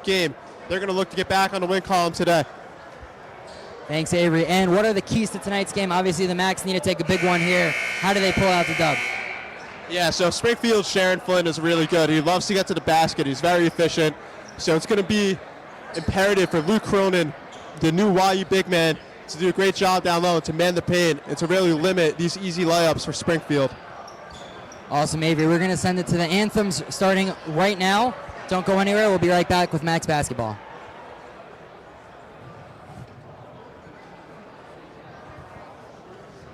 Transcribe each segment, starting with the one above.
game. They're going to look to get back on the win column today. Thanks, Avery. And what are the keys to tonight's game? Obviously, the Macs need to take a big one here. How do they pull out the dub? Yeah, so Springfield's Sharon Flynn is really good. He loves to get to the basket. He's very efficient. So it's going to be imperative for Luke Cronin, the new YU big man, to do a great job down low, to man the paint, and to really limit these easy layups for Springfield. Awesome, Avery. We're going to send it to the Anthems starting right now. Don't go anywhere. We'll be right back with Max Basketball.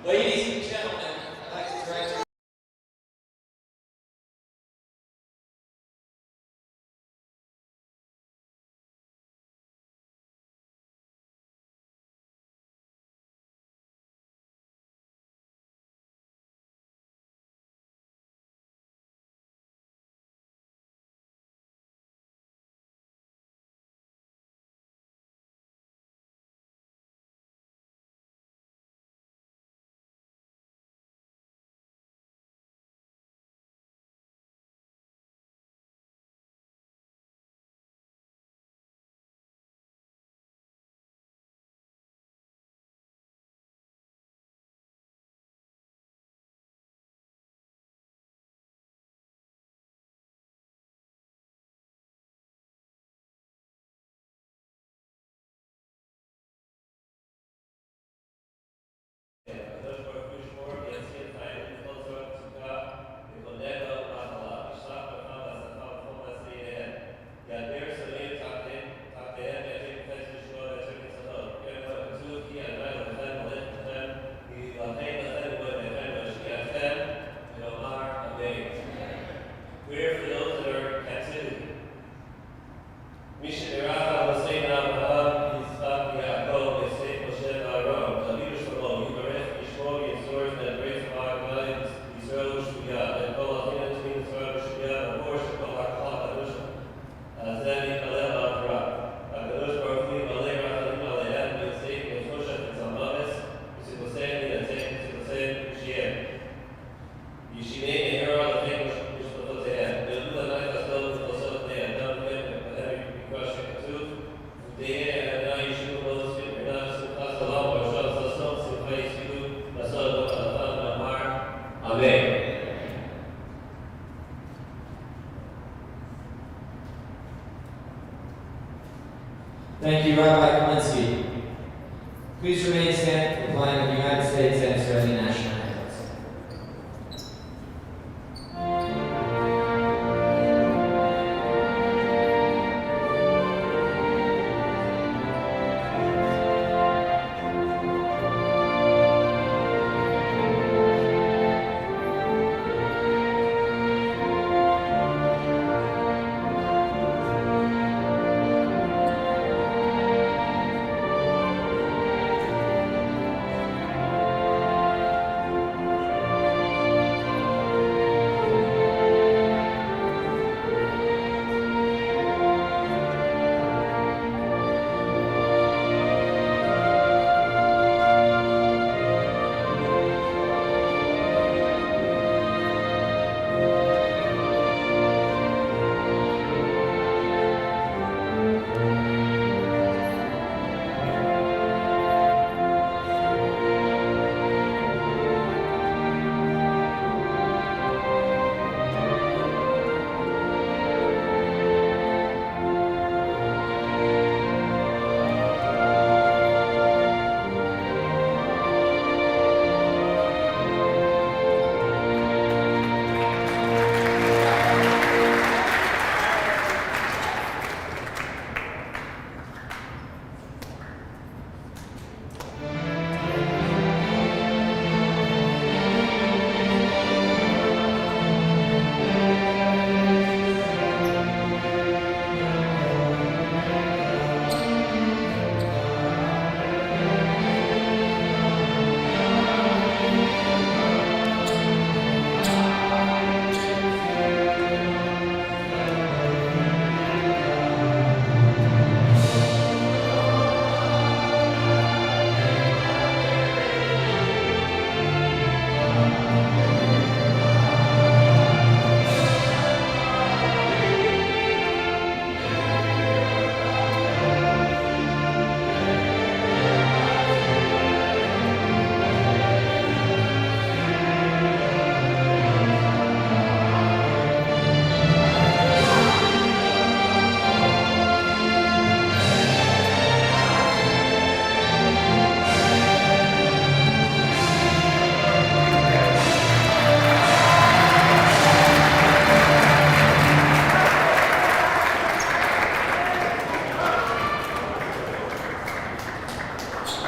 Ladies and gentlemen, I'd like to direct Thank you, Rabbi Kaminsky. Please remain standing for the flag of the United States and Israeli national anthems.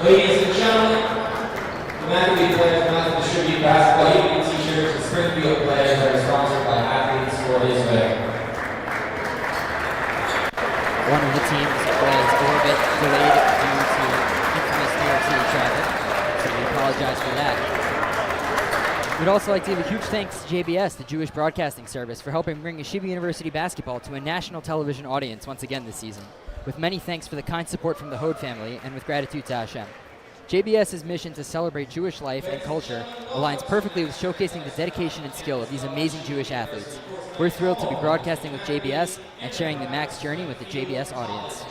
Ladies and gentlemen, the MBB players will not distribute basketball union t-shirts, and Springfield players are sponsored by athletes for his way. One of the teams was a little bit delayed due to infamous New York City traffic, so we apologize for that. We'd also like to give a huge thanks to JBS, the Jewish Broadcasting Service, for helping bring Yeshiva University basketball to a national television audience once again this season, with many thanks for the kind support from the Hode family and with gratitude to Hashem. JBS's mission to celebrate Jewish life and culture aligns perfectly with showcasing the dedication and skill of these amazing Jewish athletes. We're thrilled to be broadcasting with JBS and sharing the Max journey with the JBS audience.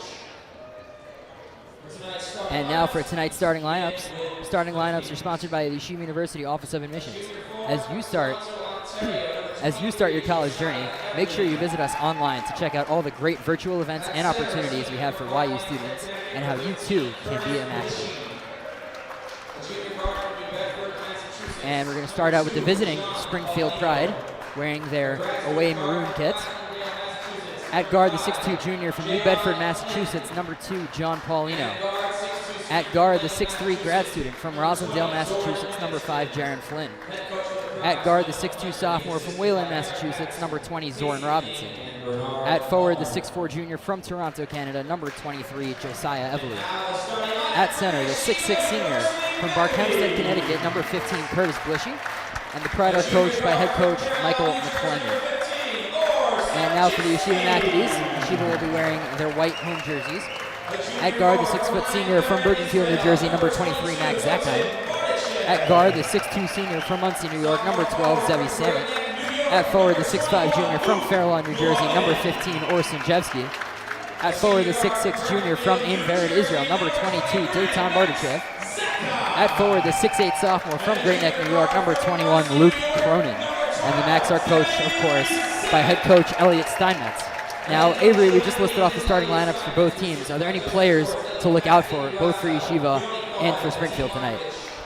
And now for tonight's starting lineups. Starting lineups are sponsored by the Yeshiva University Office of Admissions. As you start your college journey, make sure you visit us online to check out all the great virtual events and opportunities we have for YU students and how you too can be a Max. And we're going to start out with the visiting Springfield Pride, wearing their away maroon kits. At guard, the 6'2 junior from New Bedford, Massachusetts, number 2, John Paulino. At guard, the 6'3 grad student from Roslindale, Massachusetts, number 5, Jaron Flynn. At guard, the 6'2 sophomore from Wayland, Massachusetts, number 20, Zoran Robinson. At forward, the 6'4 junior from Toronto, Canada, number 23, Josiah Everly. At center, the 6'6 senior from Barkhamsted, Connecticut, number 15, Curtis Blishy. And the Pride are coached by head coach Michael McClendon. And now for the Yeshiva Maccabees, Yeshiva will be wearing their white home jerseys. At guard, the 6' senior from Bergenfield, New Jersey, number 23, Max Zachary. At guard, the 6'2 senior from Muncie, New York, number 12, Zevi Samet. At forward, the 6'5 junior from Fairlawn, New Jersey, number 15, Orson Jevsky. At forward, the 6'6 junior from Ein Vered, Israel, number 22, Dotan Bardachev. At forward, the 6'8 sophomore from Great Neck, New York, number 21, Luke Cronin. And the Macs are coached, of course, by head coach Elliot Steinmetz. Now, Avery, we just listed off the starting lineups for both teams. Are there any players to look out for, both for Yeshiva and for Springfield tonight?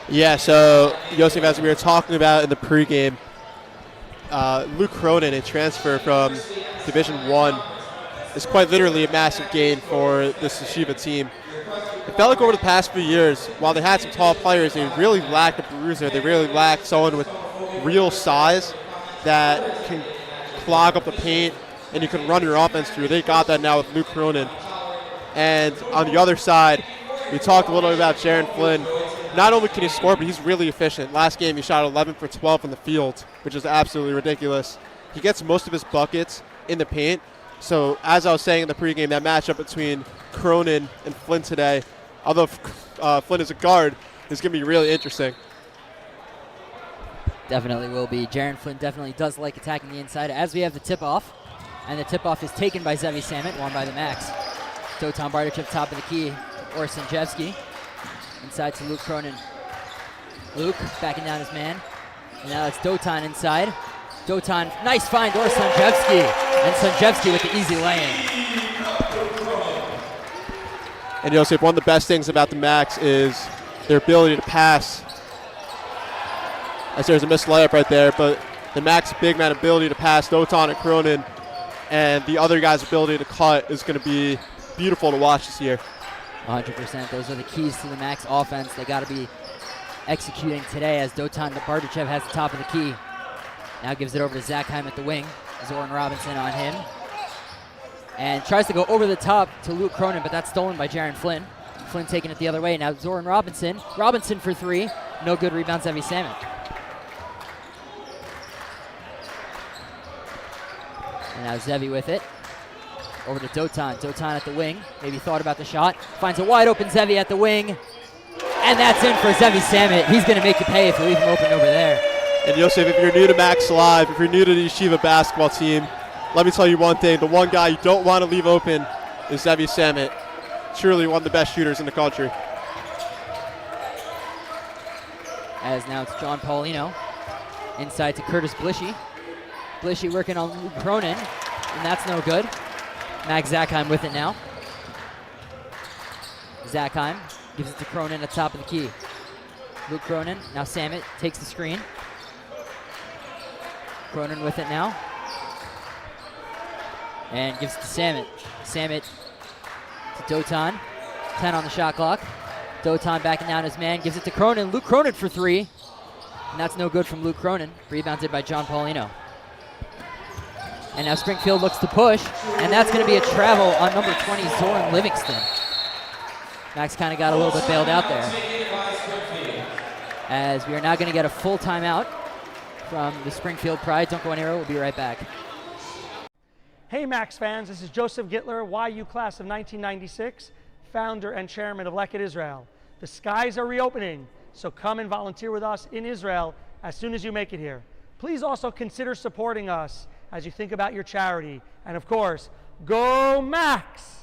Yeah, so Yosef, as we were talking about in the pregame, Luke Cronin, a transfer from Division I, is quite literally a massive gain for this Yeshiva team. It felt like over the past few years, while they had some tall players, they really lacked a bruiser. They really lacked someone with real size that can clog up the paint and you can run your offense through. They got that now with Luke Cronin. And on the other side, we talked a little bit about Jaron Flynn. Not only can he score, but he's really efficient. Last game, he shot 11 for 12 from the field, which is absolutely ridiculous. He gets most of his buckets in the paint. So as I was saying in the pregame, that matchup between Cronin and Flynn today, although Flynn is a guard, is going to be really interesting. Definitely will be. Jaron Flynn definitely does like attacking the inside, as we have the tip-off. And the tip-off is taken by Zevi Samet, won by the Max. Dotan Bardachev, top of the key. Orson Jevsky. Inside to Luke Cronin. Luke backing down his man. And now it's Dotan inside. Dotan, nice find, or Sanjevsky. And Sanjevsky with the easy lay-in. And Yosef, one of the best things about the Max is their ability to pass. As there's a missed layup right there, but the Max big man ability to pass Dotan and Cronin and the other guy's ability to cut is going to be beautiful to watch this year. 100%. Those are the keys to the Max offense. They got to be executing today as Dotan Bardachev has the top of the key. Now gives it over to Zachheim at the wing. Zoran Robinson on him. And tries to go over the top to Luke Cronin, but that's stolen by Jaron Flynn. Flynn taking it the other way. Now Zoran Robinson. Robinson for three. No good rebound, Zevi Samet. And now Zevi with it. Over to Dotan. Dotan at the wing. Maybe thought about the shot. Finds a wide open Zevi at the wing. And that's in for Zevi Samet. He's going to make you pay if you leave him open over there. And Yosef, if you're new to Max Live, if you're new to the Yeshiva basketball team, let me tell you one thing. The one guy you don't want to leave open is Zevi Samet. Truly one of the best shooters in the country. As now it's John Paulino. Inside to Curtis Blishy. Blishy working on Luke Cronin, and that's no good. Max Zachheim with it now. Zachheim gives it to Cronin at the top of the key. Luke Cronin, now Samet takes the screen. Cronin with it now. And gives it to Samet. Samet to Dotan. 10 on the shot clock. Dotan backing down his man, gives it to Cronin. Luke Cronin for three. And that's no good from Luke Cronin. Rebounded by John Paulino. And now Springfield looks to push, and that's going to be a travel on number 20, Zoran Livingston. Max kind of got a little bit bailed out there. As we are now going to get a full timeout from the Springfield Pride. Don't go anywhere. We'll be right back. Hey Max fans, this is Joseph Gittler, YU class of 1996, founder and chairman of Leket Israel. The skies are reopening, so come and volunteer with us in Israel as soon as you make it here. Please also consider supporting us as you think about your charity. And of course, go Max!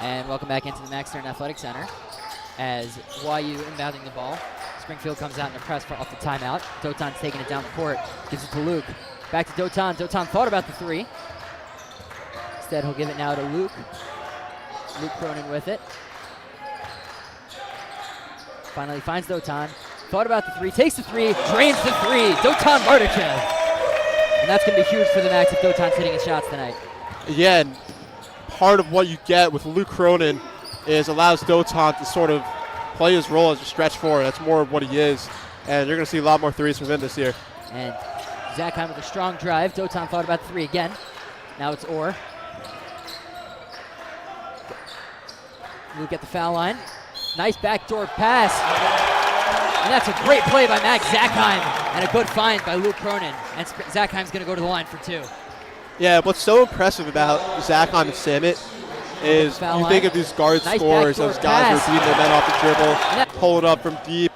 And welcome back into the Max Stern Athletic Center as YU inbounding the ball. Springfield comes out in a press off the timeout. Dotan's taking it down the court, gives it to Luke. Back to Dotan. Dotan thought about the three. Instead, he'll give it now to Luke. Luke Cronin with it. Finally finds Dotan. Thought about the three, takes the three, drains the three. Dotan Bardachev. And that's going to be huge for the Max if Dotan's hitting his shots tonight. Yeah, and part of what you get with Luke Cronin is allows Dotan to sort of play his role as a stretch forward. That's more of what he is. And you're going to see a lot more threes from him this year. And Zachary with a strong drive. Dotan thought about the three again. Now it's Orr. Luke at the foul line. Nice backdoor pass. And that's a great play by Max Zachheim. And a good find by Luke Cronin. And Zachheim's going to go to the line for two. Yeah, what's so impressive about Zachheim and Samit is you think of these guard scores, those guys who are beating their men off the dribble, pulling up from deep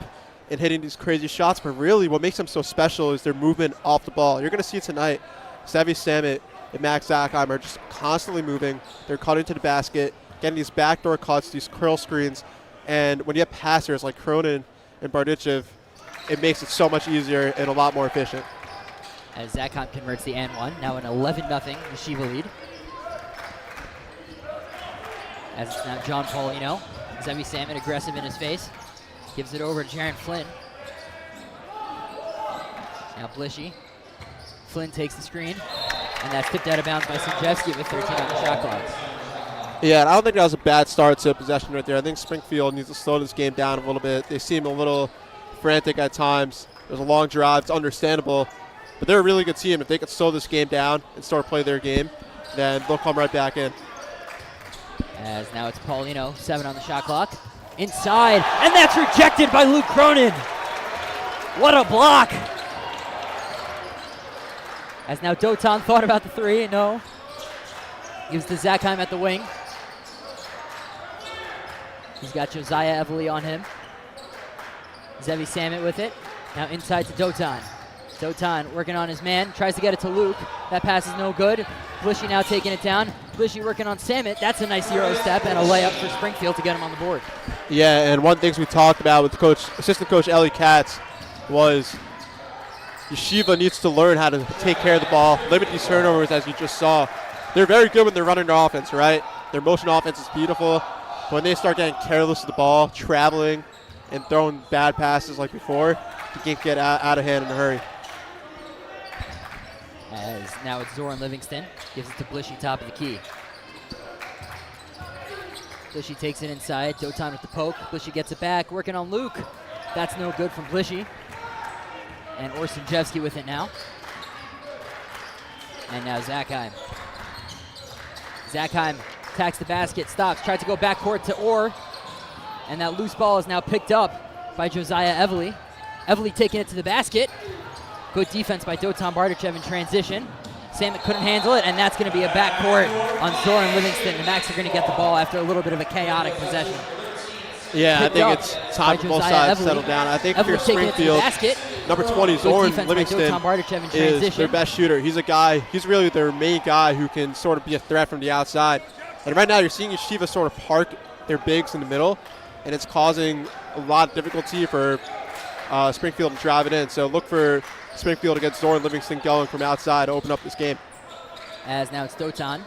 and hitting these crazy shots. But really what makes them so special is their movement off the ball. You're going to see it tonight. Zevi Samit and Max Zachheim are just constantly moving. They're cutting to the basket, getting these backdoor cuts, these curl screens. And when you have passers like Cronin and Bardichev, it makes it so much easier and a lot more efficient. As Zachheim converts the and one, now an 11-0 Yeshiva lead. As it's now John Paulino. Zevi Samit aggressive in his face. Gives it over to Jaron Flynn. Now Blishy. Flynn takes the screen. And that's tipped out of bounds by Sinjevsky with 13 on the shot clock. Yeah, and I don't think that was a bad start to possession right there. I think Springfield needs to slow this game down a little bit. They seem a little frantic at times. There's a long drive. It's understandable. But they're a really good team. If they could slow this game down and start playing their game, then they'll come right back in. As now it's Paulino, 7 on the shot clock. Inside, and that's rejected by Luke Cronin. What a block. As now Dotan thought about the three, no. Gives to Zachheim at the wing. He's got Josiah Everly on him. Zevi Samit with it. Now inside to Dotan. Dotan working on his man, tries to get it to Luke. That pass is no good. Blishy now taking it down. Blishy working on Samit. That's a nice Euro step and a layup for Springfield to get him on the board. Yeah, and one of the things we talked about with assistant coach Ellie Katz was Yeshiva needs to learn how to take care of the ball, limit these turnovers as you just saw. They're very good when they're running their offense, right? Their motion offense is beautiful. But when they start getting careless with the ball, traveling, and throwing bad passes like before, you can't get out of hand in a hurry. As now it's Zoran Livingston. Gives it to Blishy, top of the key. Blishy takes it inside. Dotan with the poke. Blishy gets it back. Working on Luke. That's no good from Blishy. And Orsinjevsky with it now. And now Zachheim. Zachheim attacks the basket, stops, tries to go backcourt to Orr. And that loose ball is now picked up by Josiah Everly. Everly taking it to the basket. Good defense by Dotan Bardachev in transition. Samet couldn't handle it, and that's going to be a backcourt on Zora and Livingston. The Macs are going to get the ball after a little bit of a chaotic possession. Yeah, I Picked think up it's time for by both Josiah sides to Everly. settle down. I think Everly for taking it to the Springfield, basket. number 20, Good Loren defense by Livingston, Dotan Bardic in is transition. their best shooter. He's a guy, he's really their main guy who can sort of be a threat from the outside. And right now you're seeing Yeshiva sort of park their bigs in the middle, and it's causing a lot of difficulty for Springfield to drive it in. So look for Springfield against Zoran Livingston going from outside to open up this game. As now it's Dotan.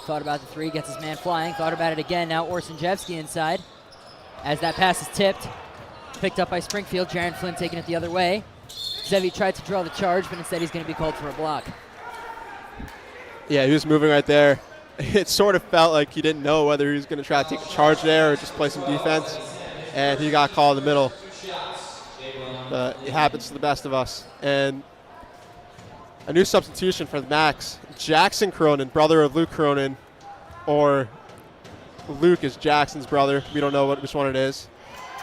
Thought about the three, gets his man flying. Thought about it again. Now Orsanjevsky inside. As that pass is tipped, picked up by Springfield. Jaron Flynn taking it the other way. Zevi tried to draw the charge, but instead he's going to be called for a block. Yeah, he was moving right there. It sort of felt like he didn't know whether he was going to try to take a charge there or just play some defense, and he got called in the middle. But it happens to the best of us. And a new substitution for the Macs. Jackson Cronin, brother of Luke Cronin, or Luke is Jackson's brother. We don't know which one it is.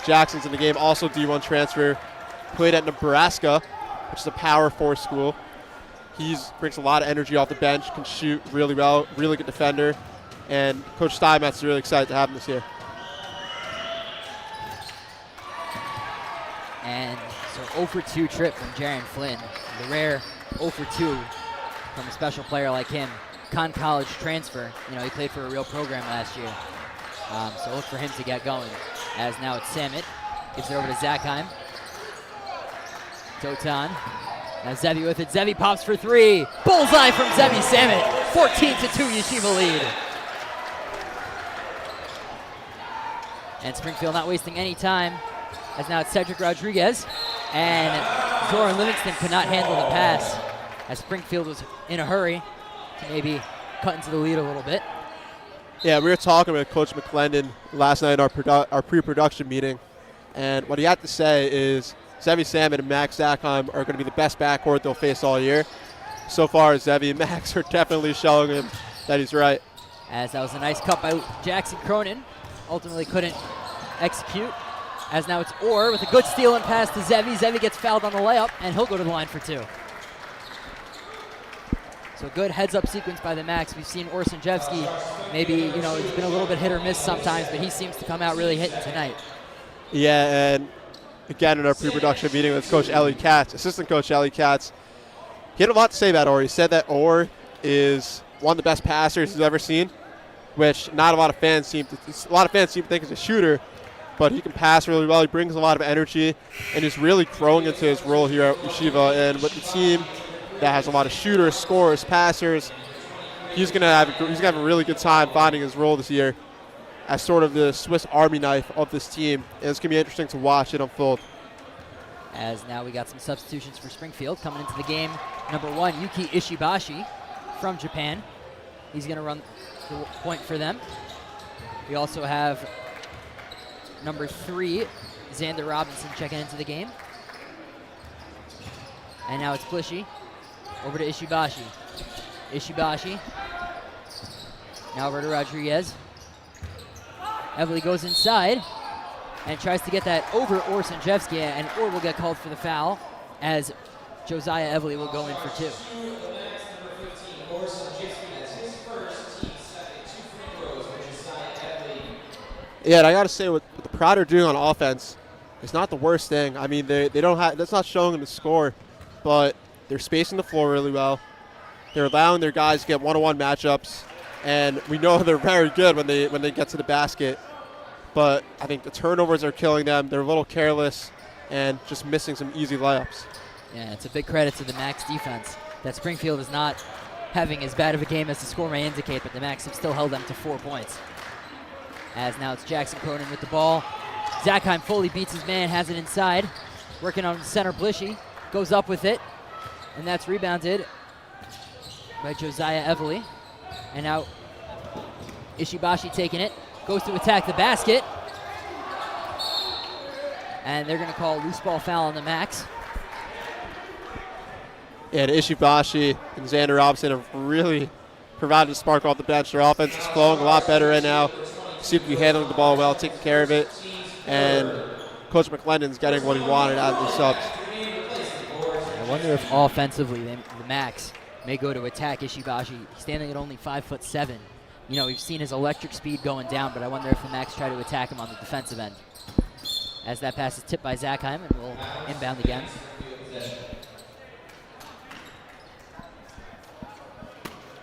Jackson's in the game, also D1 transfer. Played at Nebraska, which is a Power 4 school. He brings a lot of energy off the bench, can shoot really well, really good defender. And Coach Steinmetz's really excited to have him this year. And so 0 for 2 trip from Jaron Flynn. The rare 0 for 2 from a special player like him. College transfer. You know, he played for a real program last year. So look for him to get going. As now it's Samet. Gives it over to Zachheim. Dotan. Now Zevi with it. Zevi pops for three. Bullseye from Zevi Samet. 14-2 Yeshiva lead. And Springfield not wasting any time. As now it's Cedric Rodriguez. And Zoran Livingston could not handle the pass. As Springfield was in a hurry to maybe cut into the lead a little bit. Yeah, we were talking with Coach McClendon last night in our pre-production meeting. And what he had to say is Zevi Samet and Max Zachheim are going to be the best backcourt they'll face all year. So far, Zevi and Max are definitely showing him that he's right. As that was a nice cut by Jackson Cronin. Ultimately couldn't execute. As now it's Orr with a good steal and pass to Zevi. Zevi gets fouled on the layup, and he'll go to the line for two. So good heads-up sequence by the Macs. We've seen Orsanjevsky, maybe, you know, it's been a little bit hit or miss sometimes, but he seems to come out really hitting tonight. Yeah, and again in our pre-production meeting with Coach Ellie Katz, assistant coach Ellie Katz, he had a lot to say about Orr. He said that Orr is one of the best passers he's ever seen, which not a lot of fans seem to think is a shooter, but he can pass really well. He brings a lot of energy, and he's really growing into his role here at Yeshiva. And with the team that has a lot of shooters, scorers, passers, he's gonna have a really good time finding his role this year as sort of the Swiss Army knife of this team. And it's gonna be interesting to watch it unfold. As now we got some substitutions for Springfield coming into the game. Number 1, Yuki Ishibashi from Japan. He's gonna run the point for them. We also have number 3, Xander Robinson checking into the game. And now it's Blishy. Over to Ishibashi. Ishibashi. Now over to Rodriguez. Everly goes inside and tries to get that over Orsanjevsky, and Orr will get called for the foul as Josiah Everly will go in for 2. Yeah, and I gotta say, what the Pride are doing on offense, it's not the worst thing. I mean, they don't have, that's not showing them to score, but they're spacing the floor really well. They're allowing their guys to get one-on-one matchups, and we know they're very good when they get to the basket. But I think the turnovers are killing them. They're a little careless and just missing some easy layups. Yeah, it's a big credit to the Macs defense that Springfield is not having as bad of a game as the score may indicate, but the Macs have still held them to 4 points. As now it's Jackson Cronin with the ball. Zachheim fully beats his man, has it inside. Working on center Blishy, goes up with it, and that's rebounded by Josiah Everly. And now Ishibashi taking it, goes to attack the basket. And they're going to call a loose ball foul on the Macs. And Ishibashi and Xander Robinson have really provided a spark off the bench. Their offense is flowing a lot better right now. Seem to be handling the ball well, taking care of it. And Coach McClendon's getting what he wanted out of the subs. I wonder if offensively the Macs may go to attack Ishibashi, standing at only 5'7". You know, we've seen his electric speed going down, but I wonder if the Macs try to attack him on the defensive end. As that pass is tipped by Zachary, and will inbound again.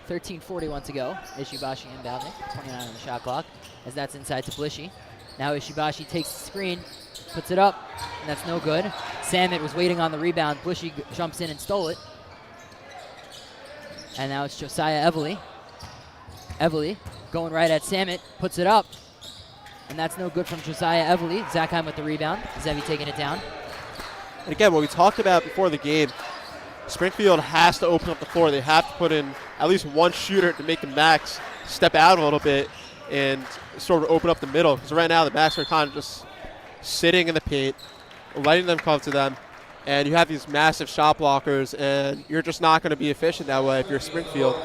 .41 to go. Ishibashi inbounding, 29 on the shot clock, as that's inside to Blishi. Now Ishibashi takes the screen, puts it up, and that's no good. Samit was waiting on the rebound. Blishi jumps in and stole it. And now it's Josiah Everly. Everly going right at Samit, puts it up, and that's no good from Josiah Everly. Zachary with the rebound. Zevi taking it down. And again, what we talked about before the game, Springfield has to open up the floor. They have to put in at least one shooter to make the Macs step out a little bit and sort of open up the middle. Because right now the Macs are kind of just sitting in the paint, letting them come to them. And you have these massive shot blockers, and you're just not going to be efficient that way if you're Springfield.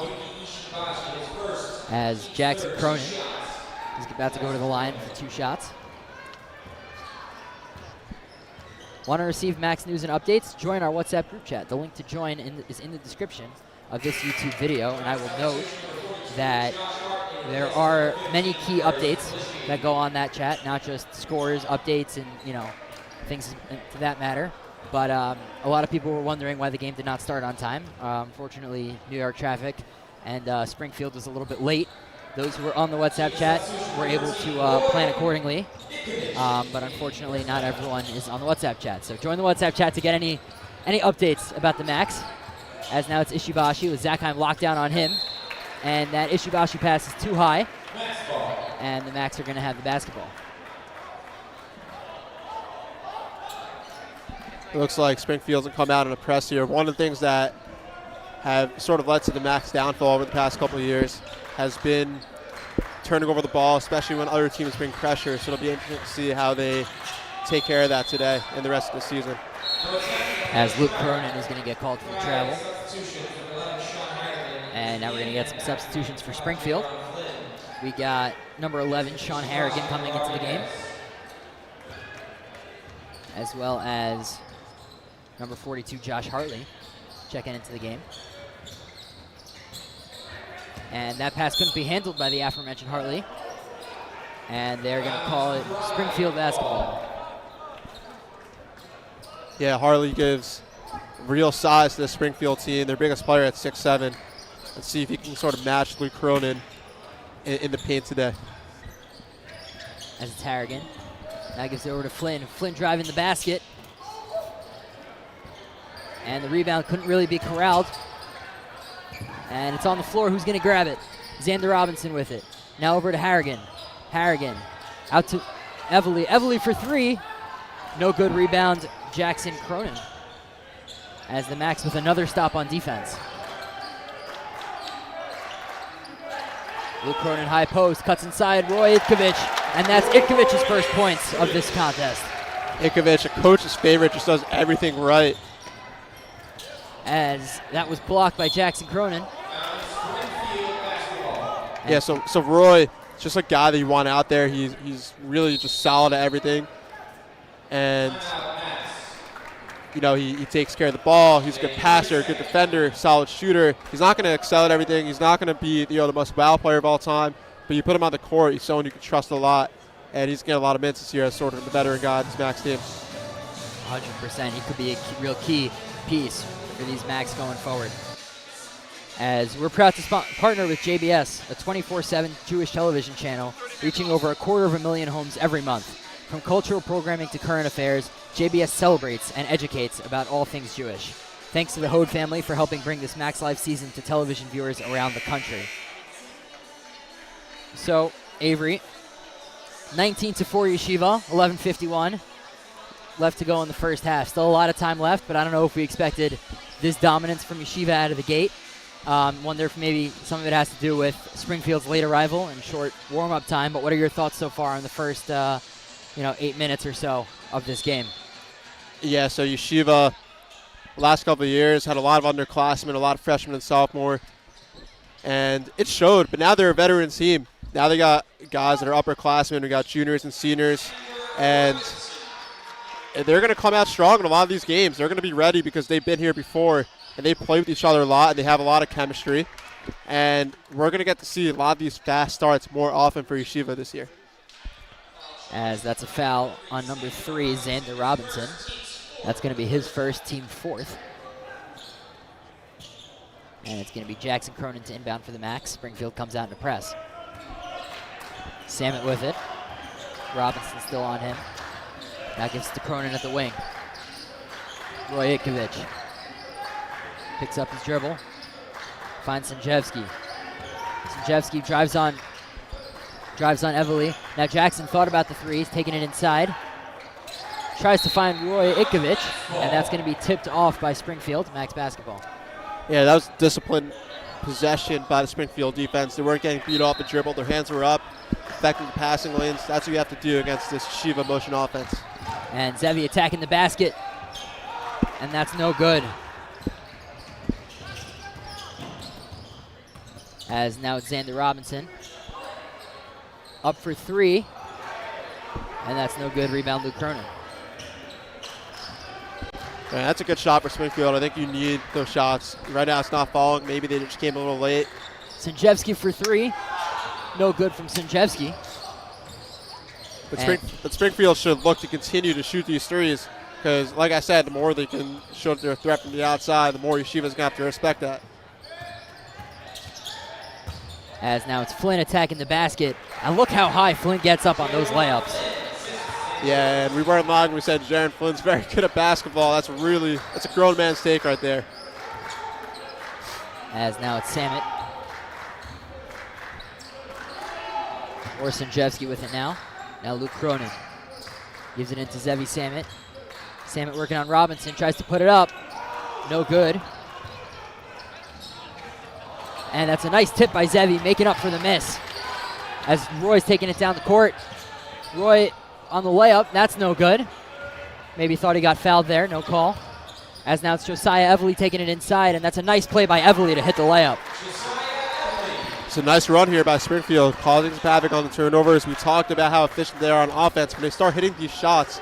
As Jackson Cronin is about to go to the line for 2 shots. Want to receive Max news and updates? Join our WhatsApp group chat. The link to join is in the description of this YouTube video, and I will note that there are many key updates that go on that chat, not just scores, updates, and things to that matter. But a lot of people were wondering why the game did not start on time. Unfortunately, New York traffic and Springfield was a little bit late. Those who were on the WhatsApp chat were able to plan accordingly. But unfortunately, not everyone is on the WhatsApp chat. So join the WhatsApp chat to get any updates about the Macs. As now it's Ishibashi with Zachary locked down on him. And that Ishibashi pass is too high. And the Macs are going to have the basketball. It looks like Springfield's going to come out in a press here. One of the things that have sort of led to the Macs' downfall over the past couple of years has been turning over the ball, especially when other teams bring pressure. So it'll be interesting to see how they take care of that today and the rest of the season. As Luke Cronin is going to get called for travel. And now we're going to get some substitutions for Springfield. We got number 11, Sean Harrigan, coming into the game, as well as number 42, Josh Hartley, checking into the game. And that pass couldn't be handled by the aforementioned Hartley. And they're going to call it Springfield basketball. Yeah, Hartley gives real size to the Springfield team. Their biggest player at 6'7". Let's see if he can sort of match Luke Cronin in the paint today. As it's Harrigan. Now gives it over to Flynn. Flynn driving the basket. And the rebound couldn't really be corralled. And it's on the floor. Who's going to grab it? Xander Robinson with it. Now over to Harrigan. Harrigan out to Everly. Everly for 3. No good rebound, Jackson Cronin. As the Macs with another stop on defense. Luke Cronin high post, cuts inside Roy Itkovich. And that's Itkovich's first points of this contest. Itkovich, a coach's favorite, just does everything right. As that was blocked by Jackson Cronin. Yeah, so Roy, just a guy that you want out there. He's really just solid at everything. And, he takes care of the ball. He's a good passer, good defender, solid shooter. He's not going to excel at everything. He's not going to be, the most wow player of all time. But you put him on the court, he's someone you can trust a lot. And he's getting a lot of minutes this year as sort of the veteran guy of this Macs team. 100%. He could be a real key piece for these Macs going forward. As we're proud to partner with JBS, a 24/7 Jewish television channel reaching over 250,000 homes every month. From cultural programming to current affairs, JBS celebrates and educates about all things Jewish. Thanks to the Hode family for helping bring this Macs Live season to television viewers around the country. So, Avery, 19-4 Yeshiva, 11:51 left to go in the first half. Still a lot of time left, but I don't know if we expected this dominance from Yeshiva out of the gate. Wonder if maybe some of it has to do with Springfield's late arrival and short warm-up time. But what are your thoughts so far on the first, 8 minutes or so of this game? Yeah, so Yeshiva, last couple of years, had a lot of underclassmen, a lot of freshmen and sophomore, and it showed. But now they're a veteran team. Now they got guys that are upperclassmen. We got juniors and seniors, and they're going to come out strong in a lot of these games. They're going to be ready because they've been here before, and they play with each other a lot, and they have a lot of chemistry. And we're going to get to see a lot of these fast starts more often for Yeshiva this year. As that's a foul on number 3, Xander Robinson. That's going to be his first, team 4th. And it's going to be Jackson Cronin to inbound for the Max. Springfield comes out in a press. Samet with it. Robinson still on him. Now gives it to Cronin at the wing. Roy Itkovich picks up his dribble. Finds Sinjevsky. Sinjevsky drives on Avery. Now Jackson thought about the 3. He's taking it inside. Tries to find Roy Itkovich, and that's going to be tipped off by Springfield. Max basketball. Yeah, that was disciplined possession by the Springfield defense. They weren't getting beat off the dribble. Their hands were up, affecting the passing lanes. That's what you have to do against this Yeshiva motion offense. And Zevi attacking the basket, and that's no good. As now it's Xander Robinson. Up for 3, and that's no good. Rebound, Luke Cronin. Yeah, that's a good shot for Springfield. I think you need those shots. Right now it's not falling. Maybe they just came a little late. Sinjevsky for 3. No good from Sinjevsky. But Springfield should look to continue to shoot these threes because, like I said, the more they can show their threat from the outside, the more Yeshiva's going to have to respect that. As now it's Flynn attacking the basket. And look how high Flynn gets up on those layups. Yeah, and we weren't lying when we said Jaron Flynn's very good at basketball. That's a grown man's take right there. As now it's Samet. Or Sinjevsky with it now. Now Luke Cronin gives it into Zevi Samet. Samet working on Robinson, tries to put it up. No good. And that's a nice tip by Zevi, making up for the miss. As Roy's taking it down the court. Roy on the layup, that's no good. Maybe thought he got fouled there, no call. As now it's Josiah Everly taking it inside, and that's a nice play by Everly to hit the layup. It's a nice run here by Springfield, causing some havoc on the turnovers. We talked about how efficient they are on offense. When they start hitting these shots,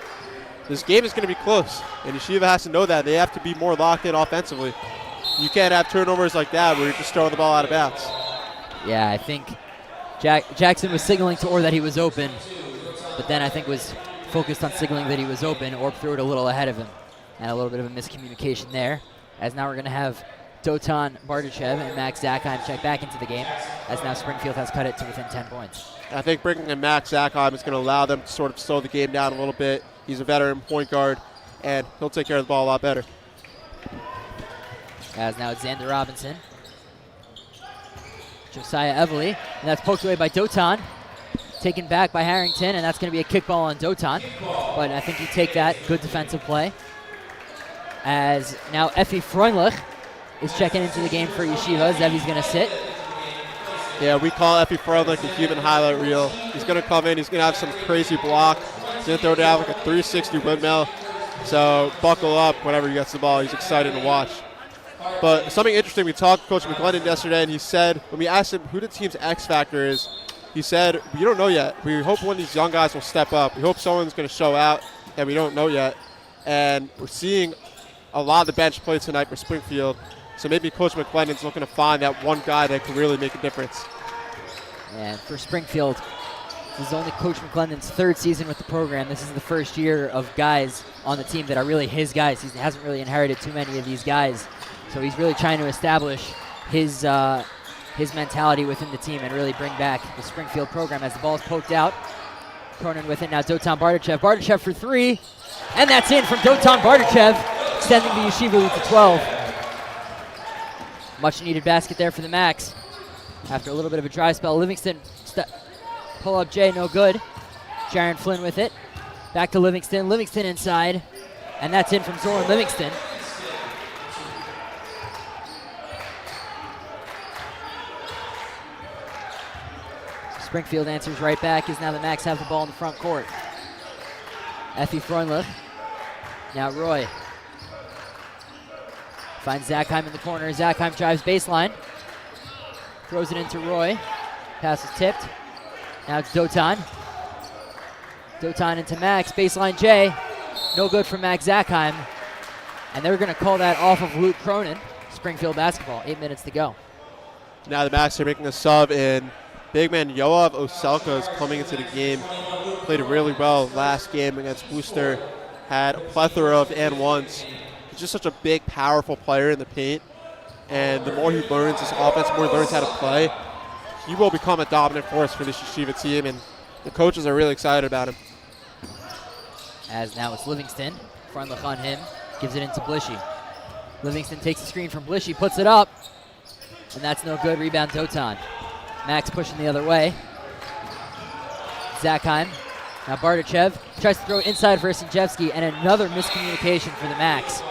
this game is going to be close, and Yeshiva has to know that. They have to be more locked in offensively. You can't have turnovers like that where you're just throwing the ball out of bounds. Yeah, I think Jackson was signaling to Orr that he was open, but then I think was focused on signaling that he was open. Orr threw it a little ahead of him, and a little bit of a miscommunication there. As now we're going to have Dotan Bardachev and Max Zakheim check back into the game, as now Springfield has cut it to within 10 points. I think bringing in Max Zakheim is going to allow them to sort of slow the game down a little bit. He's a veteran point guard, and he'll take care of the ball a lot better. As now it's Xander Robinson. Josiah Everly, and that's poked away by Dotan. Taken back by Harrington, and that's going to be a kickball on Dotan. But I think you take that. Good defensive play. As now Effie Freundlich is checking into the game for Yeshiva. Zevi's going to sit. Yeah, we call Effie Freundlich the human highlight reel. He's going to come in. He's going to have some crazy block. He's going to throw down like a 360 windmill. So buckle up whenever he gets the ball. He's excited to watch. But something interesting, we talked to Coach McGlennon yesterday, and he said, when we asked him who the team's X factor is, he said, we don't know yet. We hope one of these young guys will step up. We hope someone's going to show out, and we don't know yet. And we're seeing a lot of the bench play tonight for Springfield. So maybe Coach McGlennon's looking to find that one guy that can really make a difference. And for Springfield, this is only Coach McGlennon's 3rd season with the program. This is the first year of guys on the team that are really his guys. He hasn't really inherited too many of these guys. So he's really trying to establish his mentality within the team and really bring back the Springfield program as the ball is poked out. Cronin with it now, Dotan Bardachev. Bardachev for 3, and that's in from Dotan Bardachev, extending the Yeshiva lead to 12. Much needed basket there for the Max. After a little bit of a dry spell, Livingston pull up J, no good. Jaron Flynn with it. Back to Livingston. Livingston inside, and that's in from Zoran Livingston. Springfield answers right back as now the Max have the ball in the front court. Effie Freundlich. Now Roy. Finds Zakheim in the corner. Zakheim drives baseline. Throws it into Roy. Pass is tipped. Now it's Dotan. Dotan into Max. Baseline J. No good from Max Zachheim. And they're going to call that off of Luke Cronin. Springfield basketball, 8 minutes to go. Now the Max are making a sub, and big man Yoav Oselka is coming into the game. Played really well last game against Worcester. Had a plethora of and ones. He's just such a big, powerful player in the paint. And the more he learns this offense, the more he learns how to play, he will become a dominant force for this Yeshiva team, and the coaches are really excited about him. As now it's Livingston. Front look on him. Gives it into Blishy. Livingston takes the screen from Blishy, puts it up. And that's no good. Rebound Dotan. Max pushing the other way. Zachheim. Now Bardachev tries to throw it inside for Sinjevsky, and another miscommunication for the Max.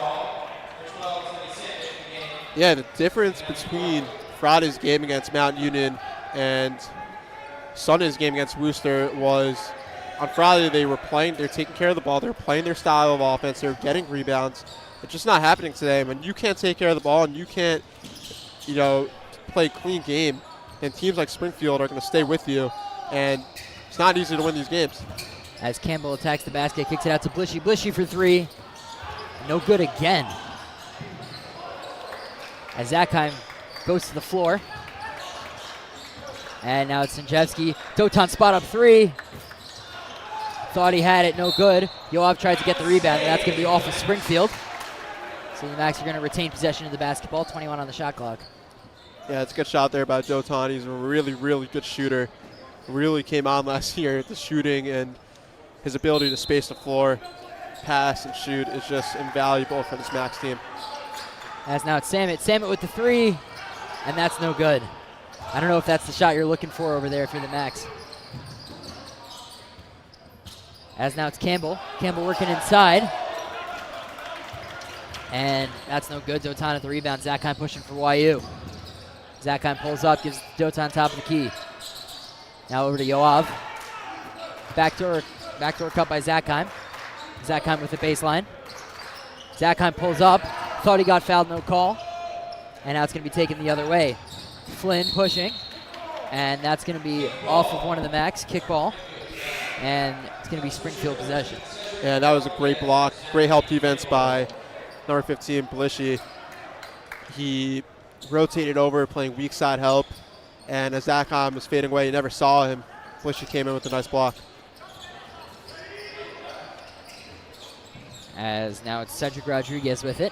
Yeah, the difference between Friday's game against Mount Union and Sunday's game against Worcester was on Friday they were taking care of the ball, they were playing their style of offense, they were getting rebounds. It's just not happening today. When you can't take care of the ball and you can't, play a clean game, then teams like Springfield are going to stay with you, and it's not easy to win these games. As Campbell attacks the basket, kicks it out to Blishy. Blishy for three. No good again. As Zachheim goes to the floor. And now it's Sinjevsky. Dotan spot up three. Thought he had it, no good. Yoav tried to get the rebound, and that's going to be off of Springfield. So the Max are going to retain possession of the basketball, 21 on the shot clock. Yeah, it's a good shot there by Dotan. He's a really, really good shooter. Really came on last year at the shooting, and his ability to space the floor, pass, and shoot is just invaluable for this Max team. As now it's Samet. Samet with the three, and that's no good. I don't know if that's the shot you're looking for over there if you're the Max. As now it's Campbell. Campbell working inside. And that's no good. Dotan at the rebound. Zachheim pushing for YU. Zachheim pulls up, gives Dotan top of the key. Now over to Yoav. Backdoor cut by Zachheim. Zachheim with the baseline. Zachheim pulls up. Thought he got fouled, no call. And now it's going to be taken the other way. Flynn pushing. And that's going to be off of one of the Max. Kickball. And it's going to be Springfield possession. Yeah, that was a great block. Great help defense by number 15, Blishy. He rotated over, playing weak side help. And as Zachheim was fading away, you never saw him. Blishy came in with a nice block. As now it's Cedric Rodriguez with it.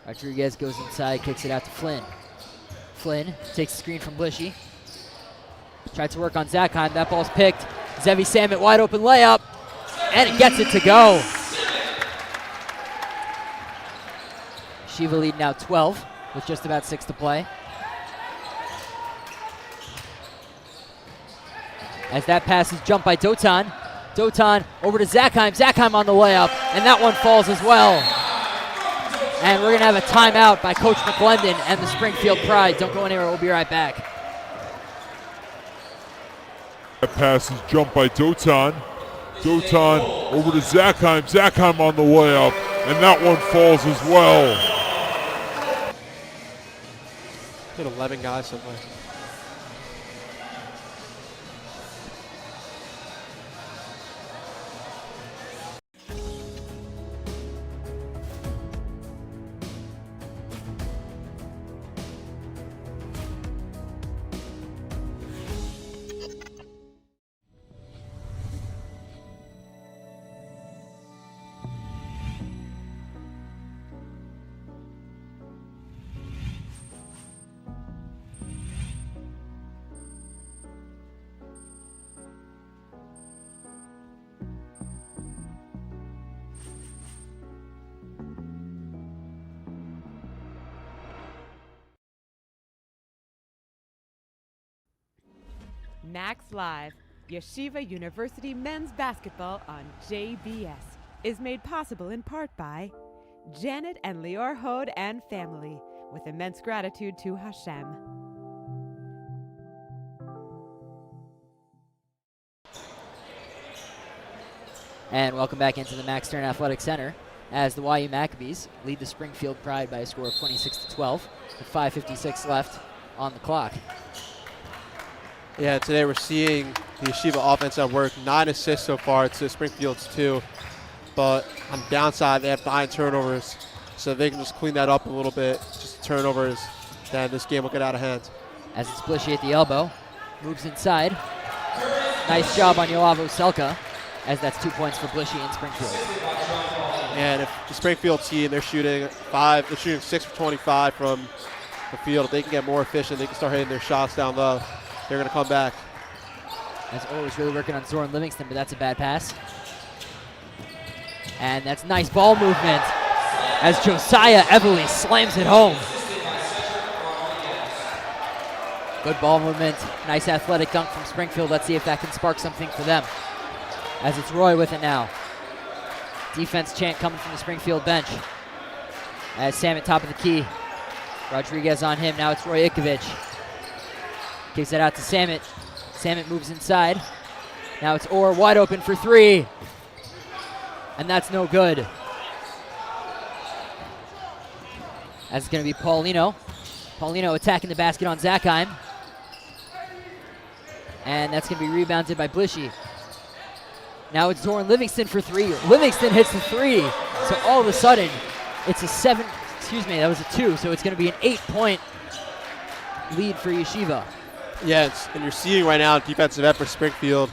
Rodriguez goes inside, kicks it out to Flynn. Flynn takes the screen from Blishy. Tried to work on Zachheim. That ball's picked. Zevi Samet, wide open layup. And it gets it to go. Yeshiva lead now 12 with just about 6 to play. As that pass is jumped by Dotan. Dotan over to Zachheim. Zachheim on the layup. And that one falls as well. And we're going to have a timeout by Coach McClendon and the Springfield Pride. Don't go anywhere. We'll be right back. That pass is jumped by Dotan. Dotan over to Zachheim. Zachheim on the layup. And that one falls as well. Hit 11 guys somewhere. Max Live, Yeshiva University men's basketball on JBS, is made possible in part by Janet and Lior Hod and family, with immense gratitude to Hashem. And welcome back into the Max Stern Athletic Center as the YU Maccabees lead the Springfield Pride by a score of 26-12 with 5:56 left on the clock. Yeah, today we're seeing the Yeshiva offense at work. 9 assists so far to Springfield's 2. but on the downside, they have 9 turnovers. So if they can just clean that up a little bit, just turnovers, then this game will get out of hand. As it's Blishy at the elbow, moves inside. Nice job on Yoavo Selka, as that's 2 points for Blishy in Springfield. And if the Springfield team, they're shooting 6 for 25 from the field. If they can get more efficient, they can start hitting their shots down low. They're going to come back. As always, really working on Zoran Livingston, but that's a bad pass. And that's nice ball movement as Josiah Everly slams it home. Good ball movement, nice athletic dunk from Springfield. Let's see if that can spark something for them. As it's Roy with it now. Defense chant coming from the Springfield bench. As Sam at top of the key. Rodriguez on him, now it's Roy Ikovich. Kicks it out to Samit. Samit moves inside. Now it's Orr wide open for 3. And that's no good. As it's going to be Paulino. Paulino attacking the basket on Zachheim. And that's going to be rebounded by Blishy. Now it's Zoran Livingston for 3. Livingston hits the 3. So all of a sudden, it's a 7, that was a 2. So it's going to be an 8-point lead for Yeshiva. Yes, and you're seeing right now defensive effort Springfield.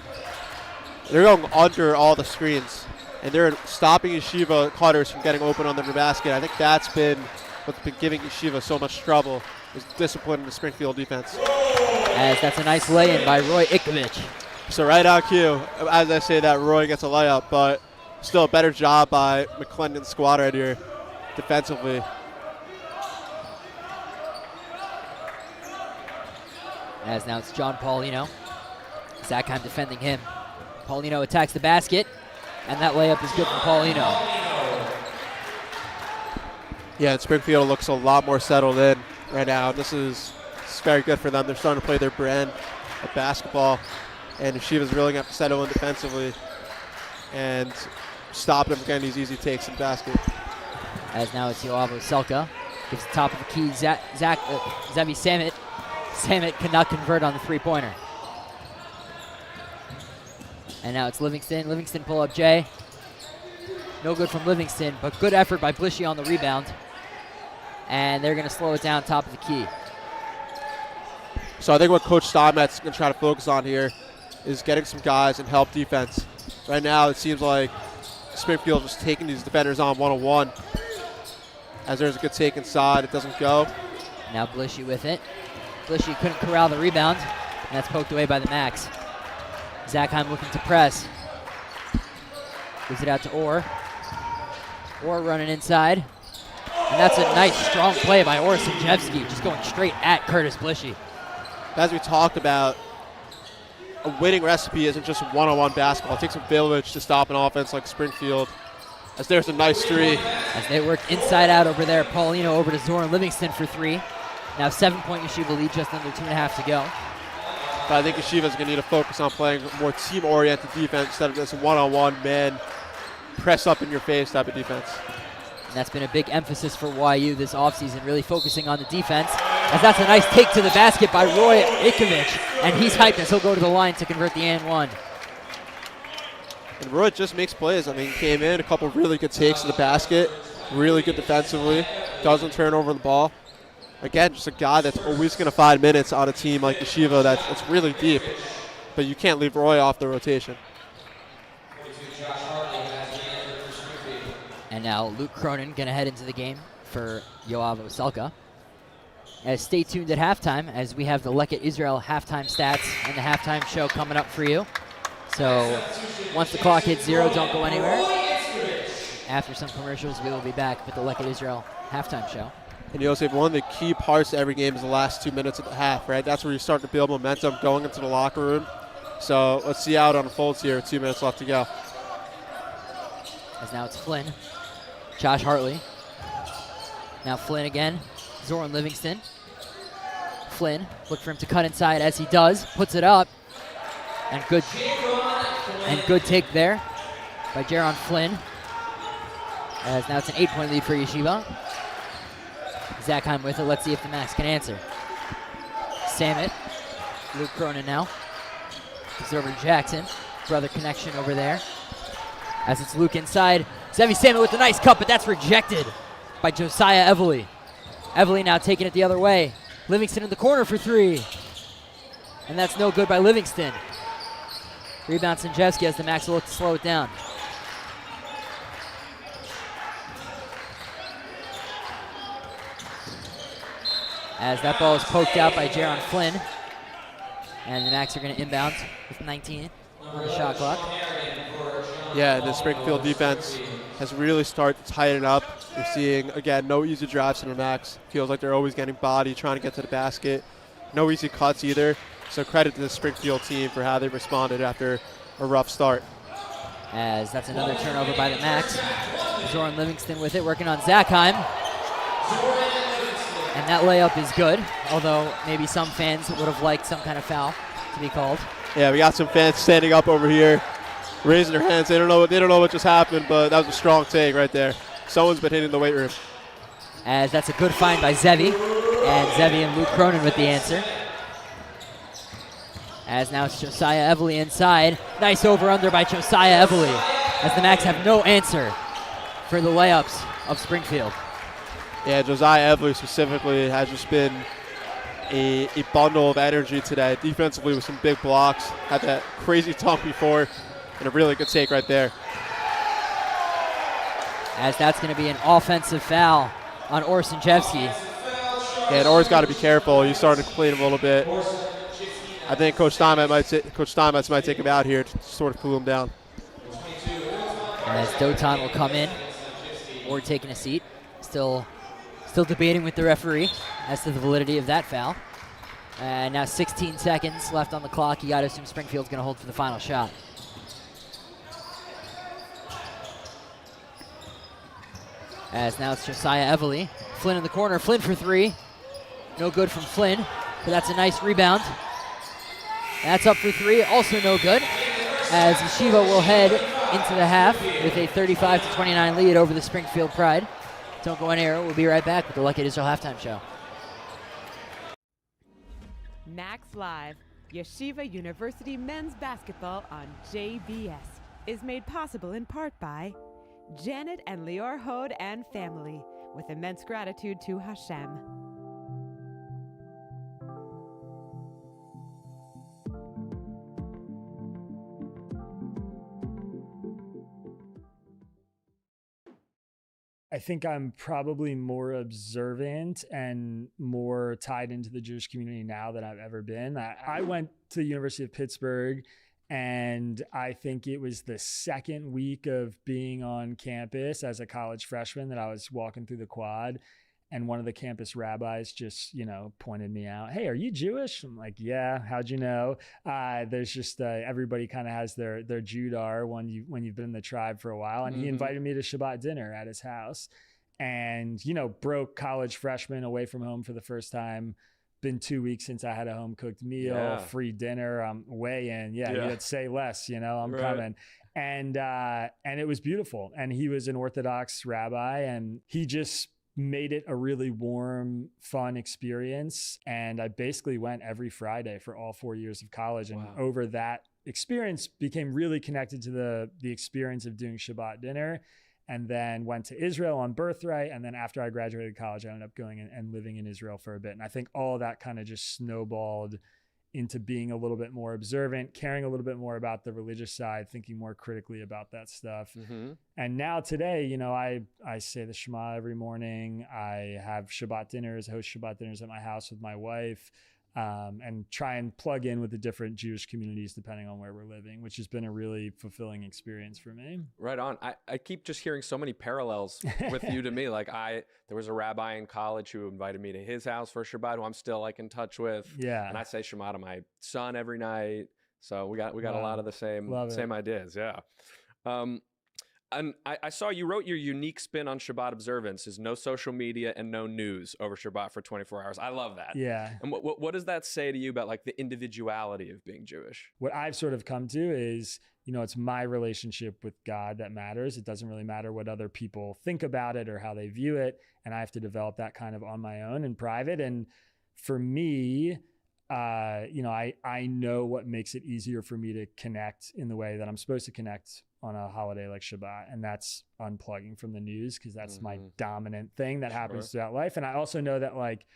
They're going under all the screens, and they're stopping Yeshiva cutters from getting open on the basket. I think that's been what's been giving Yeshiva so much trouble, is discipline in the Springfield defense. As that's a nice lay-in by Roy Ikovich. So right out cue, as I say that, Roy gets a layup, but still a better job by McClendon's squad right here defensively. As now it's John Paulino. Zachheim defending him. Paulino attacks the basket, and that layup is good from Paulino. Yeah, and Springfield looks a lot more settled in right now. This is very good for them. They're starting to play their brand of basketball, and Yeshiva's really going to have to settle in defensively and stop them from getting these easy takes in the basket. As now it's Yoavo Selka. Gives the top of the key, Zevi Samit. Samit cannot convert on the 3-pointer. And now it's Livingston. Livingston pull up Jay. No good from Livingston, but good effort by Blishy on the rebound. And they're going to slow it down top of the key. So I think what Coach Steinmetz going to try to focus on here is getting some guys and help defense. Right now it seems like Springfield is taking these defenders on one-on-one. As there's a good take inside, it doesn't go. Now Blishy with it. Blishy couldn't corral the rebound, and that's poked away by the Max. Zachheim looking to press. Gives it out to Orr. Orr running inside. And that's a nice, strong play by Orr Sinjevsky, just going straight at Curtis Blishy. As we talked about, a winning recipe isn't just one-on-one basketball. It takes a village to stop an offense like Springfield. As there's a nice 3. As they work inside out over there, Paulino over to Zoran Livingston for 3. Now 7-point Yeshiva lead, just under 2.5 to go. But I think Yeshiva's going to need to focus on playing more team-oriented defense instead of this one-on-one man press up in your face type of defense. And that's been a big emphasis for YU this offseason, really focusing on the defense. As that's a nice take to the basket by Roy Ikovich, and he's hyped as he'll go to the line to convert the and-1. And Roy just makes plays. I mean, he came in, a couple really good takes to the basket, really good defensively, doesn't turn over the ball. Again, just a guy that's always going to find minutes on a team like Yeshiva that's really deep. But you can't leave Roy off the rotation. And now Luke Cronin going to head into the game for Yoavo Selka. Stay tuned at halftime as we have the Lekket Israel halftime stats and the halftime show coming up for you. So once the clock hits 0, don't go anywhere. After some commercials, we will be back with the Lekket Israel halftime show. And Yosef, one of the key parts to every game is the last 2 minutes of the half, right? That's where you start to build momentum going into the locker room. So let's see how it unfolds here. 2 minutes left to go. As now it's Flynn. Josh Hartley. Now Flynn again. Zoran Livingston. Flynn, look for him to cut inside as he does. Puts it up. And good take there by Jaron Flynn. As now it's an 8-point lead for Yeshiva. Zachheim with it. Let's see if the Max can answer. Samit. Luke Cronin now. Gives it over to Jackson. Brother connection over there. As it's Luke inside. Zevi Salmon with a nice cut, but that's rejected by Josiah Everly. Everly now taking it the other way. Livingston in the corner for three. And that's no good by Livingston. Rebound Sinjevsky as the Max will look to slow it down. As that ball is poked out by Jaron Flynn. And the Max are going to inbound with 19 on the shot clock. Yeah, the Springfield defense has really started to tighten up. You're seeing, again, no easy drives from the Max. Feels like they're always getting body, trying to get to the basket. No easy cuts either. So credit to the Springfield team for how they responded after a rough start. As that's another turnover by the Max. Zoran Livingston with it, working on Zachheim. And that layup is good, although maybe some fans would have liked some kind of foul to be called. Yeah, we got some fans standing up over here, raising their hands. They don't know what just happened, but that was a strong take right there. Someone's been hitting the weight room. As that's a good find by Zevi. And Zevi and Luke Cronin with the answer. As now it's Josiah Everly inside. Nice over-under by Josiah Everly. As the Max have no answer for the layups of Springfield. Yeah, Josiah Everly specifically has just been a bundle of energy today. Defensively with some big blocks. Had that crazy dunk before, and a really good take right there. As that's going to be an offensive foul on Orsinjevsky. Yeah, and Or's got to be careful. He's starting to clean him a little bit. I think Coach Steinmetz might take him out here to sort of cool him down. As Dotan will come in, or taking a seat. Still debating with the referee as to the validity of that foul. And now 16 seconds left on the clock. You got to assume Springfield's going to hold for the final shot. As now it's Josiah Everly. Flynn in the corner. Flynn for three. No good from Flynn, but that's a nice rebound. That's up for three. Also no good. As Yeshiva will head into the half with a 35-29 lead over the Springfield Pride. Don't go anywhere. We'll be right back with the Lucky Israel Halftime Show. Max Live, Yeshiva University men's basketball on JBS, is made possible in part by Janet and Lior Hode and family, with immense gratitude to Hashem. I think I'm probably more observant and more tied into the Jewish community now than I've ever been. I went to the University of Pittsburgh, and I think it was the second week of being on campus as a college freshman that I was walking through the quad, and one of the campus rabbis just, pointed me out. Hey, are you Jewish? I'm like, yeah. How'd you know? There's just everybody kind of has their Judar when you've been in the tribe for a while. And he invited me to Shabbat dinner at his house, and broke college freshman away from home for the first time. Been 2 weeks since I had a home cooked meal, free dinner. I'm way in. Yeah. You had say less. I'm coming. And it was beautiful. And he was an Orthodox rabbi, and he just made it a really warm, fun experience. And I basically went every Friday for all 4 years of college. And over that experience became really connected to the experience of doing Shabbat dinner, and then went to Israel on birthright. And then after I graduated college, I ended up going and living in Israel for a bit. And I think all of that kind of just snowballed into being a little bit more observant, caring a little bit more about the religious side, thinking more critically about that stuff. And now today, I say the Shema every morning. I have Shabbat dinners, host Shabbat dinners at my house with my wife, and try and plug in with the different Jewish communities depending on where we're living, which has been a really fulfilling experience for me. Right on. I keep just hearing so many parallels with you to me. Like there was a rabbi in college who invited me to his house for Shabbat, who I'm still in touch with. Yeah. And I say Shabbat to my son every night. So we got a lot of the same ideas. Yeah. And I saw you wrote your unique spin on Shabbat observance is no social media and no news over Shabbat for 24 hours. I love that. Yeah. And what does that say to you about the individuality of being Jewish? What I've sort of come to is, it's my relationship with God that matters. It doesn't really matter what other people think about it or how they view it. And I have to develop that kind of on my own in private. And for me, I know what makes it easier for me to connect in the way that I'm supposed to connect on a holiday like Shabbat, and that's unplugging from the news, because that's my dominant thing that happens throughout life. And I also know that, like,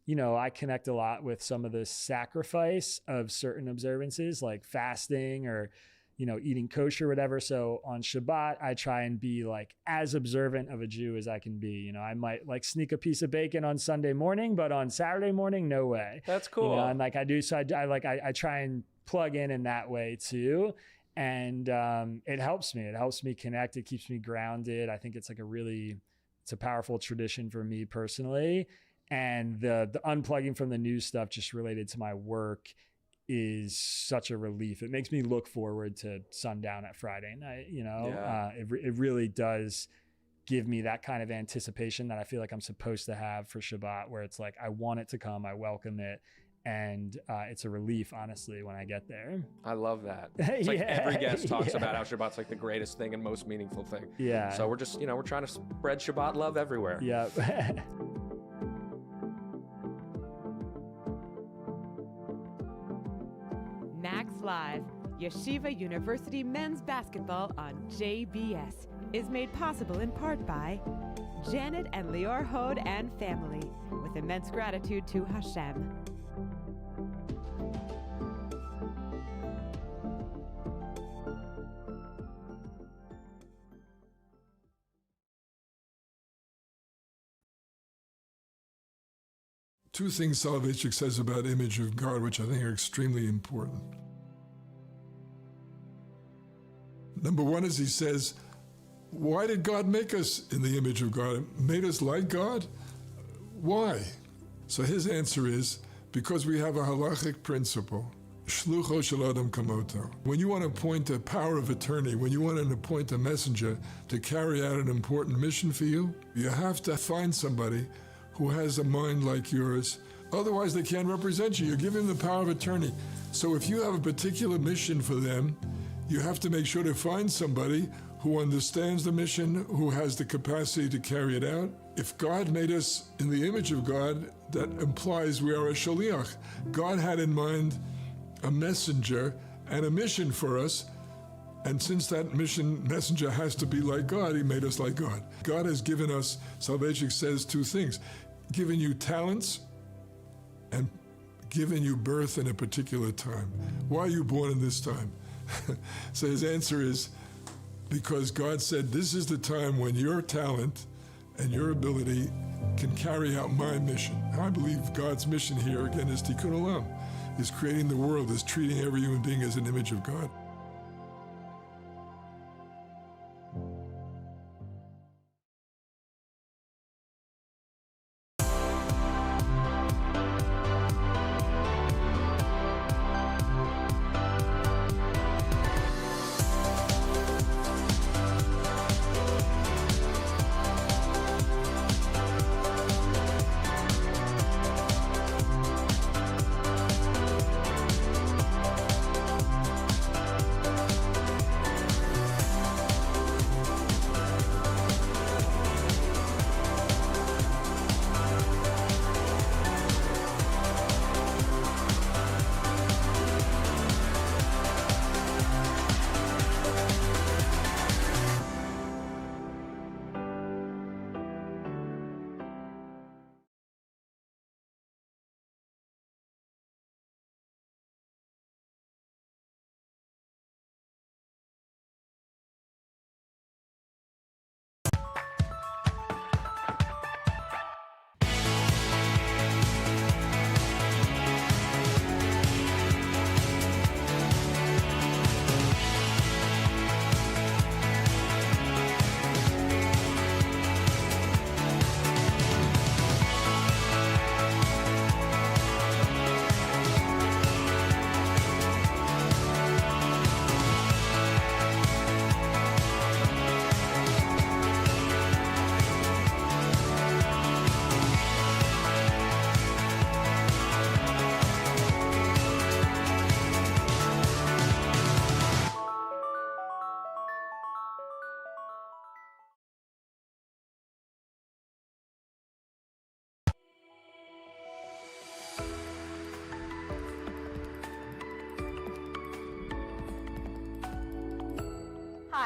you know, I connect a lot with some of the sacrifice of certain observances, like fasting or, you know, eating kosher or whatever. So on Shabbat, I try and be like as observant of a Jew as I can be. You know, I might like sneak a piece of bacon on Sunday morning, but on Saturday morning, no way. That's cool. You know, and like I do, so I try and plug in that way too. And it helps me. It helps me connect. It keeps me grounded. I think it's like it's a powerful tradition for me personally. And the unplugging from the news stuff just related to my work is such a relief. It makes me look forward to sundown at Friday night. You know, it really does give me that kind of anticipation that I feel like I'm supposed to have for Shabbat, where it's like, I want it to come, I welcome it. And it's a relief, honestly, when I get there. I love that. It's like every guest talks about how Shabbat's like the greatest thing and most meaningful thing. Yeah. So we're just, you know, we're trying to spread Shabbat love everywhere. Yeah. Max Live, Yeshiva University men's basketball on JBS, is made possible in part by Janet and Lior Hode and family, with immense gratitude to Hashem. Two things Srulovitch says about image of God, which I think are extremely important. Number one is he says, why did God make us in the image of God? Made us like God? Why? So his answer is, because we have a halachic principle, shlucho shel adam kamoto. When you want to appoint a power of attorney, when you want to appoint a messenger to carry out an important mission for you, you have to find somebody who has a mind like yours. Otherwise, they can't represent you. You're giving them the power of attorney. So if you have a particular mission for them, you have to make sure to find somebody who understands the mission, who has the capacity to carry it out. If God made us in the image of God, that implies we are a shaliach. God had in mind a messenger and a mission for us. And since that messenger has to be like God, he made us like God. God has given us, Srulovitch says, two things. Given you talents and given you birth in a particular time. Why are you born in this time? So his answer is, because God said, this is the time when your talent and your ability can carry out my mission. I believe God's mission here, again, is Tikkun Olam, is creating the world, is treating every human being as an image of God.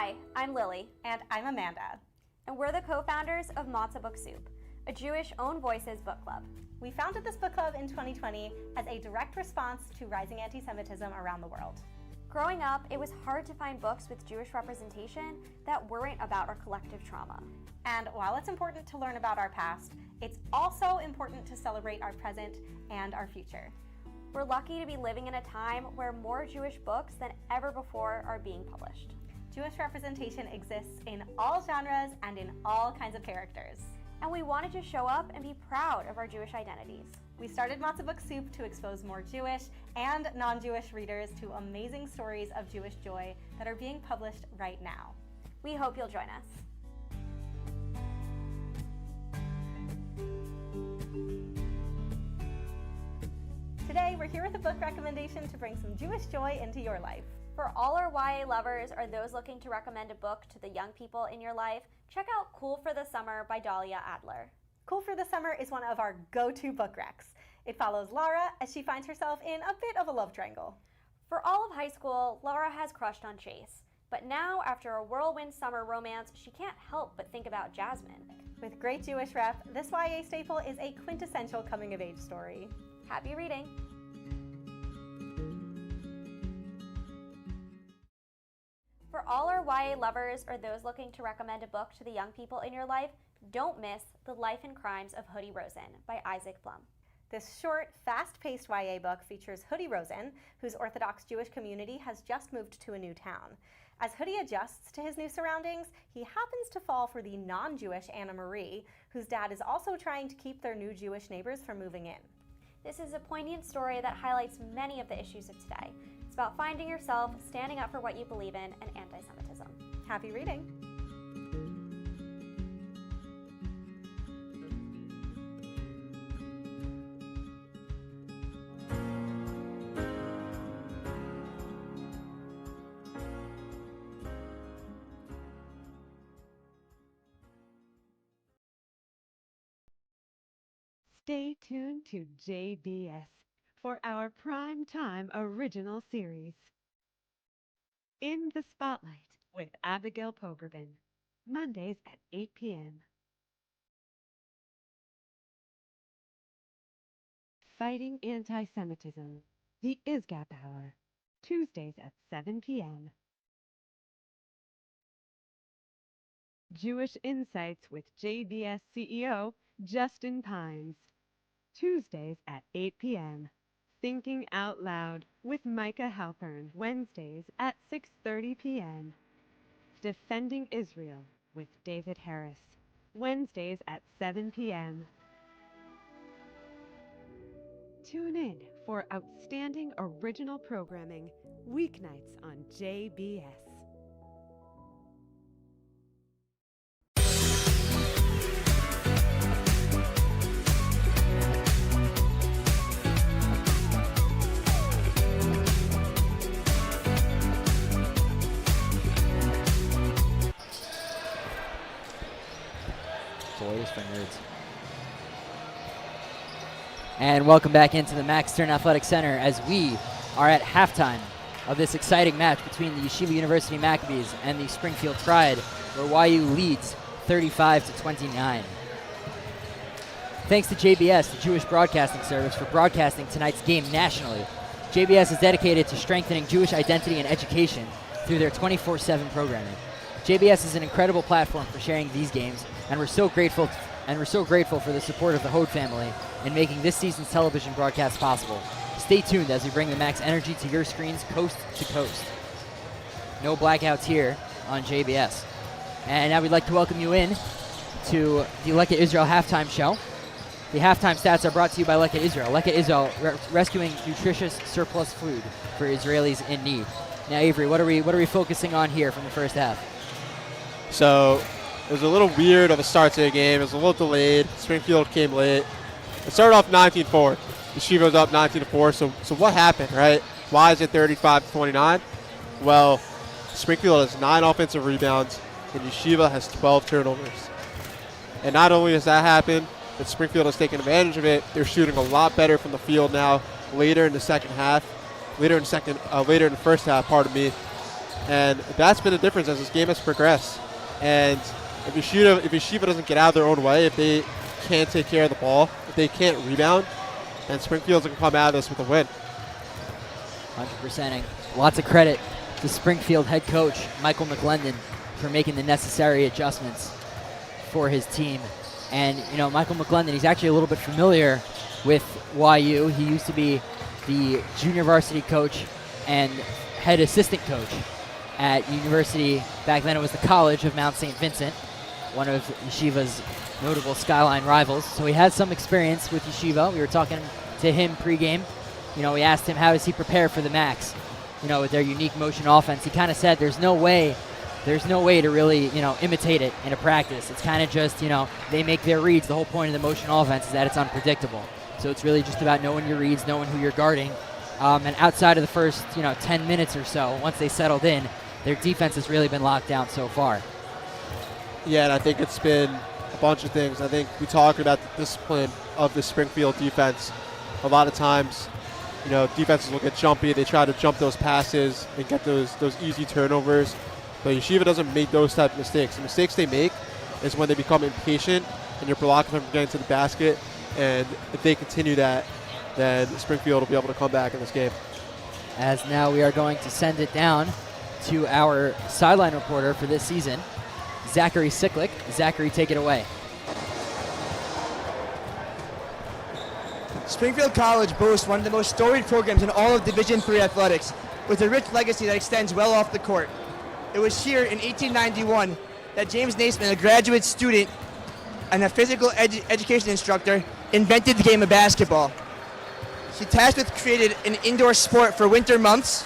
Hi, I'm Lily. And I'm Amanda. And we're the co-founders of Matzah Book Soup, a Jewish Own Voices book club. We founded this book club in 2020 as a direct response to rising anti-Semitism around the world. Growing up, it was hard to find books with Jewish representation that weren't about our collective trauma. And while it's important to learn about our past, it's also important to celebrate our present and our future. We're lucky to be living in a time where more Jewish books than ever before are being published. Jewish representation exists in all genres and in all kinds of characters. And we wanted to show up and be proud of our Jewish identities. We started Matzah Book Soup to expose more Jewish and non-Jewish readers to amazing stories of Jewish joy that are being published right now. We hope you'll join us. Today, we're here with a book recommendation to bring some Jewish joy into your life. For all our YA lovers or those looking to recommend a book to the young people in your life, check out Cool for the Summer by Dahlia Adler. Cool for the Summer is one of our go-to book recs. It follows Lara as she finds herself in a bit of a love triangle. For all of high school, Lara has crushed on Chase. But now, after a whirlwind summer romance, she can't help but think about Jasmine. With great Jewish rep, this YA staple is a quintessential coming-of-age story. Happy reading! For all our YA lovers or those looking to recommend a book to the young people in your life, don't miss The Life and Crimes of Hoodie Rosen by Isaac Blum. This short, fast-paced YA book features Hoodie Rosen, whose Orthodox Jewish community has just moved to a new town. As Hoodie adjusts to his new surroundings, he happens to fall for the non-Jewish Anna Marie, whose dad is also trying to keep their new Jewish neighbors from moving in. This is a poignant story that highlights many of the issues of today. It's about finding yourself, standing up for what you believe in, and anti-Semitism. Happy reading! Stay tuned to JBS for our primetime original series, In the Spotlight with Abigail Pogrebin, Mondays at 8 p.m. Fighting Anti-Semitism, The ISGAP Hour, Tuesdays at 7 p.m. Jewish Insights with JBS CEO Justin Pines, Tuesdays at 8 p.m. Thinking Out Loud with Micah Halpern, Wednesdays at 6:30 p.m. Defending Israel with David Harris, Wednesdays at 7 p.m. Tune in for outstanding original programming, weeknights on JBS. Toys for nerds. And welcome back into the Max Stern Athletic Center as we are at halftime of this exciting match between the Yeshiva University Maccabees and the Springfield Pride, where YU leads 35-29. Thanks to JBS, the Jewish Broadcasting Service, for broadcasting tonight's game nationally. JBS is dedicated to strengthening Jewish identity and education through their 24/7 programming. JBS is an incredible platform for sharing these games, and we're so grateful for the support of the Hode family in making this season's television broadcast possible. Stay tuned as we bring the Max energy to your screens coast to coast. No blackouts here on JBS. And now we'd like to welcome you in to the Lekka Israel halftime show. The halftime stats are brought to you by Lekka Israel. Lekka Israel rescuing nutritious surplus food for Israelis in need. Now, Avery, what are we focusing on here from the first half? So it was a little weird of a start to the game. It was a little delayed. Springfield came late. It started off 19-4. Yeshiva was up 19-4. So what happened, right? Why is it 35-29? Well, Springfield has 9 offensive rebounds, and Yeshiva has 12 turnovers. And not only has that happened, but Springfield has taken advantage of it. They're shooting a lot better from the field now. Later in the second half, later in the first half, pardon me. And that's been the difference as this game has progressed. And if Yeshiva doesn't get out of their own way, if they can't take care of the ball, if they can't rebound, then Springfield's going to come out of this with a win. 100%ing. Lots of credit to Springfield head coach Michael McGlendon for making the necessary adjustments for his team. And, you know, Michael McGlendon, he's actually a little bit familiar with YU. He used to be the junior varsity coach and head assistant coach at university. Back then it was the College of Mount St. Vincent, one of Yeshiva's notable Skyline rivals. So he has some experience with Yeshiva. We were talking to him pregame. You know, we asked him how does he prepare for the Max, you know, with their unique motion offense. He kind of said there's no way to really, you know, imitate it in a practice. It's kind of just, you know, they make their reads. The whole point of the motion offense is that it's unpredictable. So it's really just about knowing your reads, knowing who you're guarding. And outside of the first, you know, 10 minutes or so, once they settled in, their defense has really been locked down so far. Yeah, and I think it's been a bunch of things. I think we talked about the discipline of the Springfield defense. A lot of times, you know, defenses will get jumpy. They try to jump those passes and get those easy turnovers. But Yeshiva doesn't make those type of mistakes. The mistakes they make is when they become impatient and you're blocking them from getting to the basket. And if they continue that, then Springfield will be able to come back in this game. As now we are going to send it down to our sideline reporter for this season, Zachary Sicklick. Zachary, take it away. Springfield College boasts one of the most storied programs in all of Division III athletics, with a rich legacy that extends well off the court. It was here in 1891 that James Naismith, a graduate student and a physical education instructor, invented the game of basketball. He tasked with creating an indoor sport for winter months.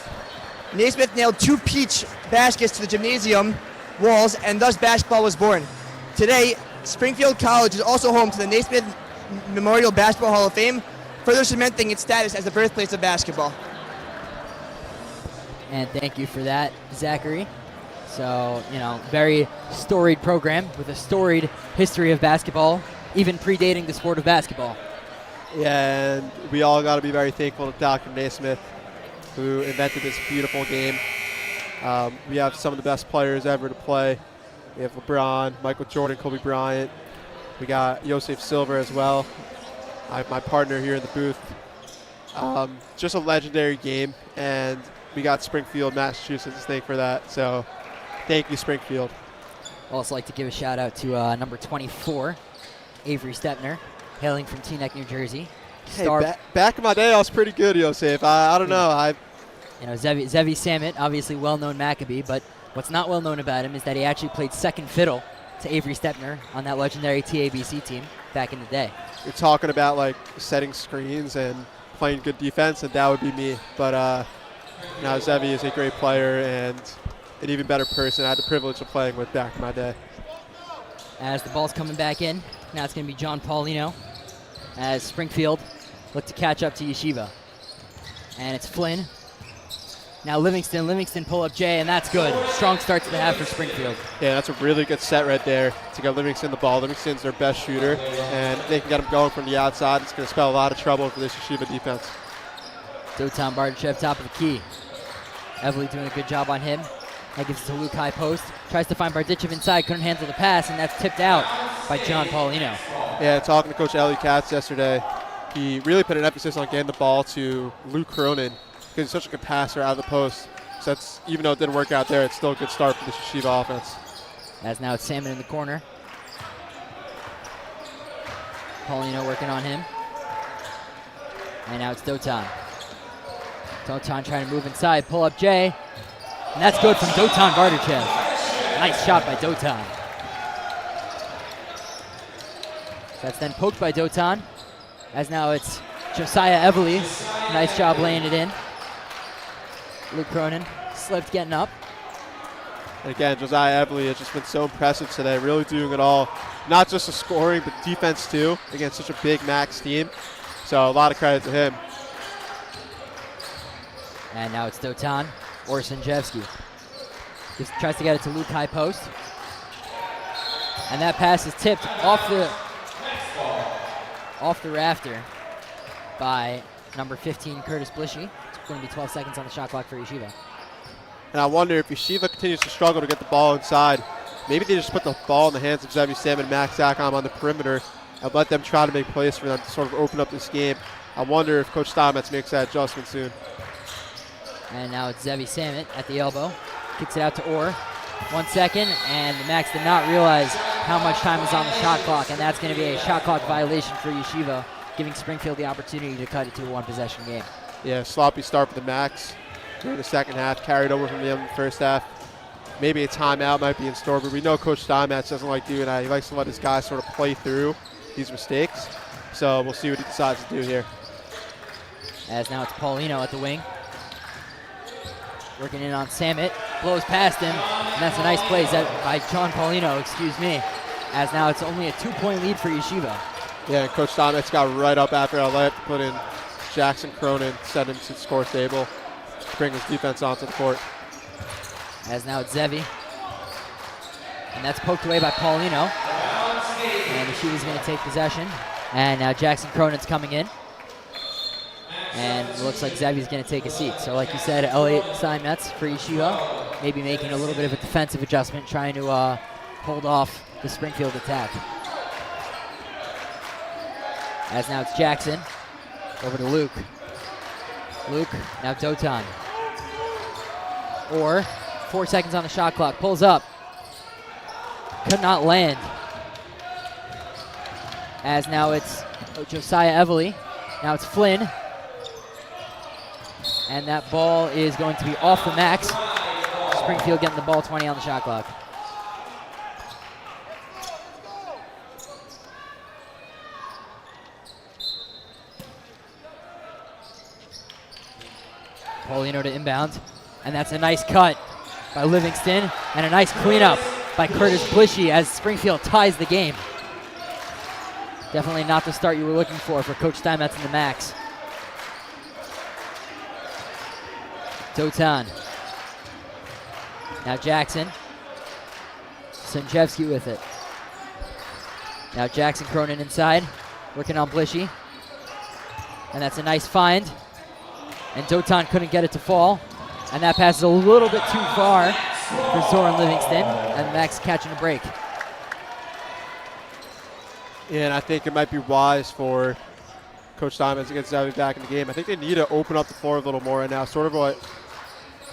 Naismith nailed 2 peach baskets to the gymnasium walls, and thus basketball was born. Today, Springfield College is also home to the Naismith Memorial Basketball Hall of Fame, further cementing its status as the birthplace of basketball. And thank you for that, Zachary. So, you know, very storied program with a storied history of basketball, even predating the sport of basketball. Yeah, and we all got to be very thankful to Dr. Naismith, who invented this beautiful game. We have some of the best players ever to play. We have LeBron, Michael Jordan, Coby Bryant. We got Yosef Silver as well. I have my partner here in the booth. Just a legendary game, and we got Springfield, Massachusetts to thank for that. So thank you, Springfield. I'd also like to give a shout out to number 24, Avery Stepner, hailing from Teaneck, New Jersey. Hey, back in my day, I was pretty good, Yosef. I don't know. You know, Zevi Samit, obviously well-known Maccabee, but what's not well-known about him is that he actually played second fiddle to Avery Stepner on that legendary TABC team back in the day. You're talking about, like, setting screens and playing good defense, and that would be me. But now Zevi is a great player and an even better person I had the privilege of playing with back in my day. As the ball's coming back in, now it's going to be John Paulino as Springfield look to catch up to Yeshiva. And it's Flynn. Now Livingston pull up Jay, and that's good. Strong start to the half for Springfield. Yeah, that's a really good set right there to get Livingston the ball. Livingston's their best shooter, and if they can get him going from the outside, it's going to spell a lot of trouble for this Yeshiva defense. Dotan Bardashev, top of the key. Avery doing a good job on him. That gives it to Luke high post. Tries to find Bardashev inside, couldn't handle the pass, and that's tipped out by John Paulino. Yeah, talking to Coach Ellie Katz yesterday, he really put an emphasis on getting the ball to Luke Cronin, because he's such a good passer out of the post. So that's, even though it didn't work out there, it's still a good start for the Yeshiva offense. As now it's Salmon in the corner. Paulino working on him. And now it's Dotan. Dotan trying to move inside, pull up Jay. And that's good from Dotan Bardashev. Nice shot by Dotan. That's then poked by Dotan. As now it's Josiah Everly. Nice job laying it in. Luke Cronin slipped getting up. And again, Josiah Everly has just been so impressive today, really doing it all. Not just the scoring, but defense too, against such a big Max team. So a lot of credit to him. And now it's Dotan Orsanjevsky. Just tries to get it to Luke high post. And that pass is tipped off the rafter by number 15, Curtis Blishy. It's going to be 12 seconds on the shot clock for Yeshiva. And I wonder if Yeshiva continues to struggle to get the ball inside, maybe they just put the ball in the hands of Zevi Sam and Max Zakheim on the perimeter and let them try to make plays for them to sort of open up this game. I wonder if Coach Steinmetz makes that adjustment soon. And now it's Zevi Samet at the elbow. Kicks it out to Orr. 1 second, and the Max did not realize how much time is on the shot clock, and that's going to be a shot clock violation for Yeshiva, giving Springfield the opportunity to cut it to a one-possession game. Yeah, sloppy start for the Max during the second half, carried over from the first half. Maybe a timeout might be in store, but we know Coach Steinmetz doesn't like doing that. He likes to let his guys sort of play through these mistakes. So we'll see what he decides to do here. As now it's Paulino at the wing. Working in on Samet, blows past him, and that's a nice play by John Paulino, excuse me. As now it's only a 2-point lead for Yeshiva. Yeah, and Coach Steinmetz got right up after I left to put in Jackson Cronin, send him to the score table, bring his defense onto the court. As now it's Zevi. And that's poked away by Paulino. And Yeshiva's going to take possession. And now Jackson Cronin's coming in. And it looks like Zevi's going to take a seat. So like you said, Elliott Steinmetz for Yeshiva, maybe making a little bit of a defensive adjustment, trying to hold off the Springfield attack. As now it's Jackson, over to Luke. Luke, now Dotan. Or 4 seconds on the shot clock, pulls up. Could not land. As now it's Josiah Everly. Now it's Flynn. And that ball is going to be off the Max. Springfield getting the ball 20 on the shot clock. Paulino to inbound. And that's a nice cut by Livingston. And a nice cleanup by Curtis Blishy as Springfield ties the game. Definitely not the start you were looking for Coach Steinmetz and the Max. Dotan. Now Jackson. Sanjevsky with it. Now Jackson Cronin inside, working on Blishy. And that's a nice find. And Dotan couldn't get it to fall. And that pass is a little bit too far for Zoran Livingston. And Max catching a break. Yeah, and I think it might be wise for Coach Steinmetz to get Zevi back in the game. I think they need to open up the floor a little more right now, sort of what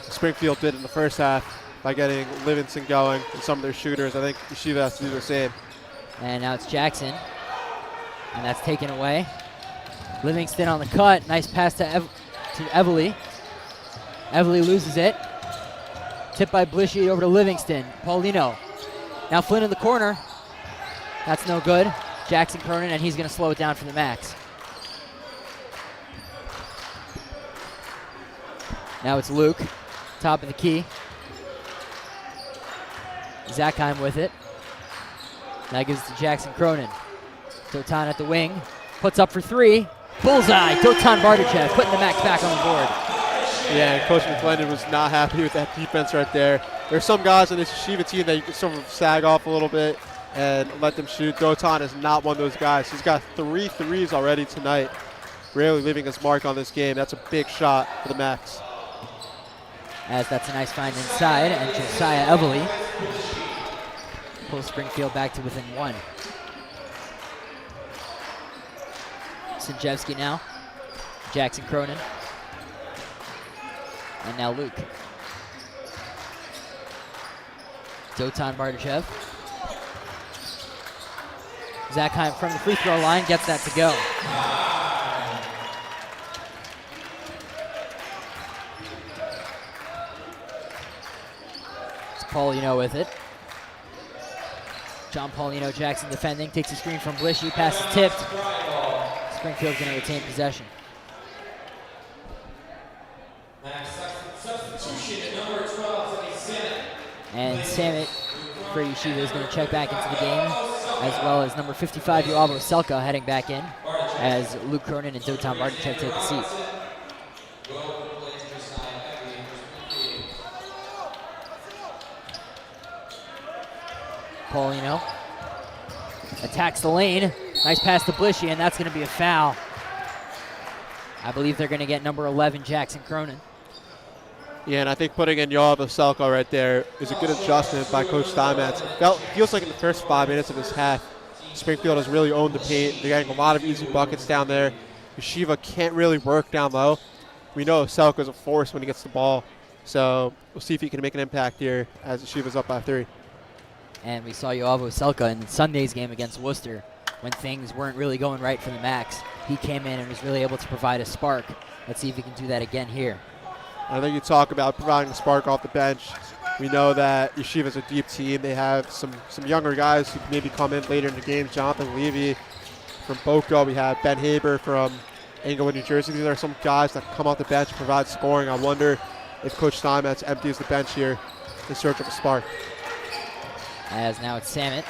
Springfield did in the first half by getting Livingston going and some of their shooters. I think Yeshiva has to do the same. And now it's Jackson. And that's taken away. Livingston on the cut. Nice pass to Everly. Everly loses it. Tipped by Blishy over to Livingston. Paulino. Now Flynn in the corner. That's no good. Jackson Cronin, and he's going to slow it down for the Max. Now it's Luke, top of the key. Zakheim with it. Now gives it to Jackson Cronin. Dotan at the wing, puts up for three. Bullseye, Dotan Bardachev putting the Max back on the board. Yeah, and Coach McClendon was not happy with that defense right there. There's some guys on this Yeshiva team that you can sort of sag off a little bit and let them shoot. Dotan is not one of those guys. He's got 3 threes already tonight, really leaving his mark on this game. That's a big shot for the Max. As that's a nice find inside, and Josiah Everly pulls Springfield back to within 1. Sanjevsky now. Jackson Cronin. And now Luke. Dotan Bardachev. Zakheim from the free throw line gets that to go. It's Paulino with it. John Paulino, Jackson defending, takes a screen from Blishy, pass is tipped. Springfield's going to retain possession. And Samet for Yeshiva is going to check back into the game, as well as number 55, Yoavo Selka, heading back in, as Luke Cronin and Dotan Bardachev take a seat. Paulino attacks the lane. Nice pass to Blishy, and that's going to be a foul. I believe they're going to get number 11, Jackson Cronin. Yeah, and I think putting in Yoav Selko right there is a good adjustment by Coach Steinmetz. It feels like in the first 5 minutes of this half, Springfield has really owned the paint. They're getting a lot of easy buckets down there. Yeshiva can't really work down low. We know Selko is a force when he gets the ball. So we'll see if he can make an impact here as Yeshiva's up by 3. And we saw Yoav Selka in Sunday's game against Worcester when things weren't really going right for the Macs. He came in and was really able to provide a spark. Let's see if he can do that again here. I think you talk about providing a spark off the bench. We know that Yeshiva's a deep team. They have some younger guys who can maybe come in later in the game. Jonathan Levy from Boca. We have Ben Haber from Englewood, New Jersey. These are some guys that come off the bench, provide scoring. I wonder if Coach Steinmetz empties the bench here in search of a spark. As now it's Samet.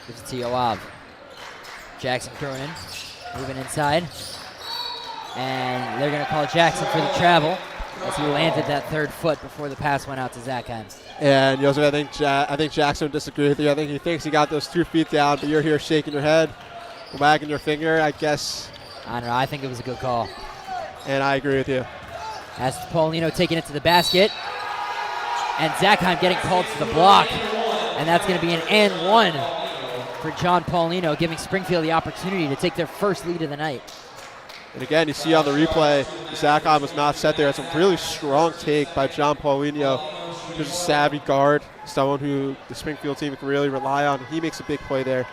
Gives it to Yoav. Jackson Cronin moving inside. And they're going to call Jackson for the travel as he landed that 3rd foot before the pass went out to Zachary. And Yosef, I think Jackson would disagree with you. I think he thinks he got those 2 feet down, but you're here shaking your head, wagging your finger. I guess. I don't know. I think it was a good call. And I agree with you. As Paulino taking it to the basket. And Zachary getting called to the block. And that's going to be an and 1 for John Paulino, giving Springfield the opportunity to take their first lead of the night. And again, you see on the replay, Zachary was not set there. It's a really strong take by John Paulino. He's a savvy guard, someone who the Springfield team can really rely on. He makes a big play there.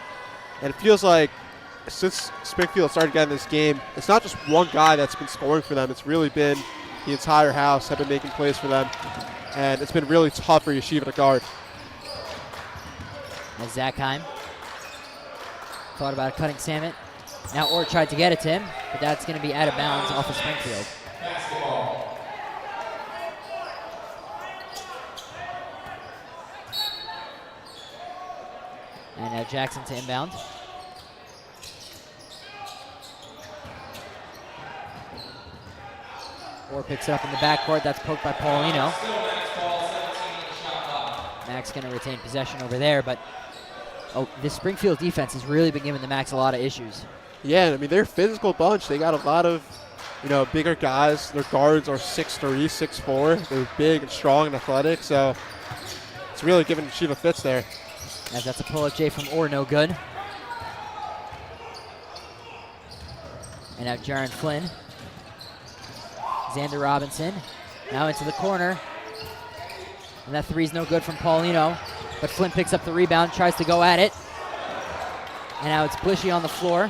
And it feels like since Springfield started getting this game, it's not just one guy that's been scoring for them. It's really been the entire house have been making plays for them. And it's been really tough for Yeshiva to guard. As Zachary thought about cutting Samet. Now Orr tried to get it to him, but that's going to be out of bounds off of Springfield. And now Jackson to inbound. Orr picks it up in the backcourt. That's poked by Paulino. Max going to retain possession over there, but this Springfield defense has really been giving the Max a lot of issues. Yeah, I mean, they're a physical bunch. They got a lot of, bigger guys. Their guards are 6'3", 6'4". They're big and strong and athletic, so it's really giving Yeshiva fits there. As that's a pull-up J from Orr, no good. And now Jaron Flynn. Xander Robinson now into the corner. And that three's no good from Paulino. But Flynn picks up the rebound, tries to go at it. And now it's Blishy on the floor.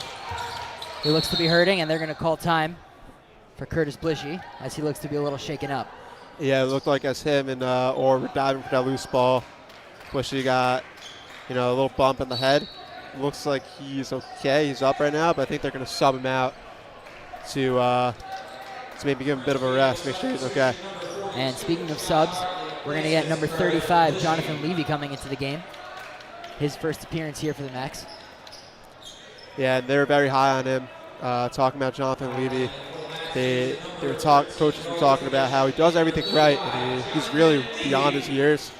He looks to be hurting, and they're going to call time for Curtis Blishy as he looks to be a little shaken up. Yeah, it looked like as him and Orr were diving for that loose ball. Blishy got, a little bump in the head. Looks like he's okay. He's up right now, but I think they're going to sub him out to maybe give him a bit of a rest, make sure he's okay. And speaking of subs, we're going to get number 35, Jonathan Levy, coming into the game. His first appearance here for the Macs. Yeah, they were very high on him, talking about Jonathan Levy. Coaches were talking about how he does everything right, and he's really beyond his years,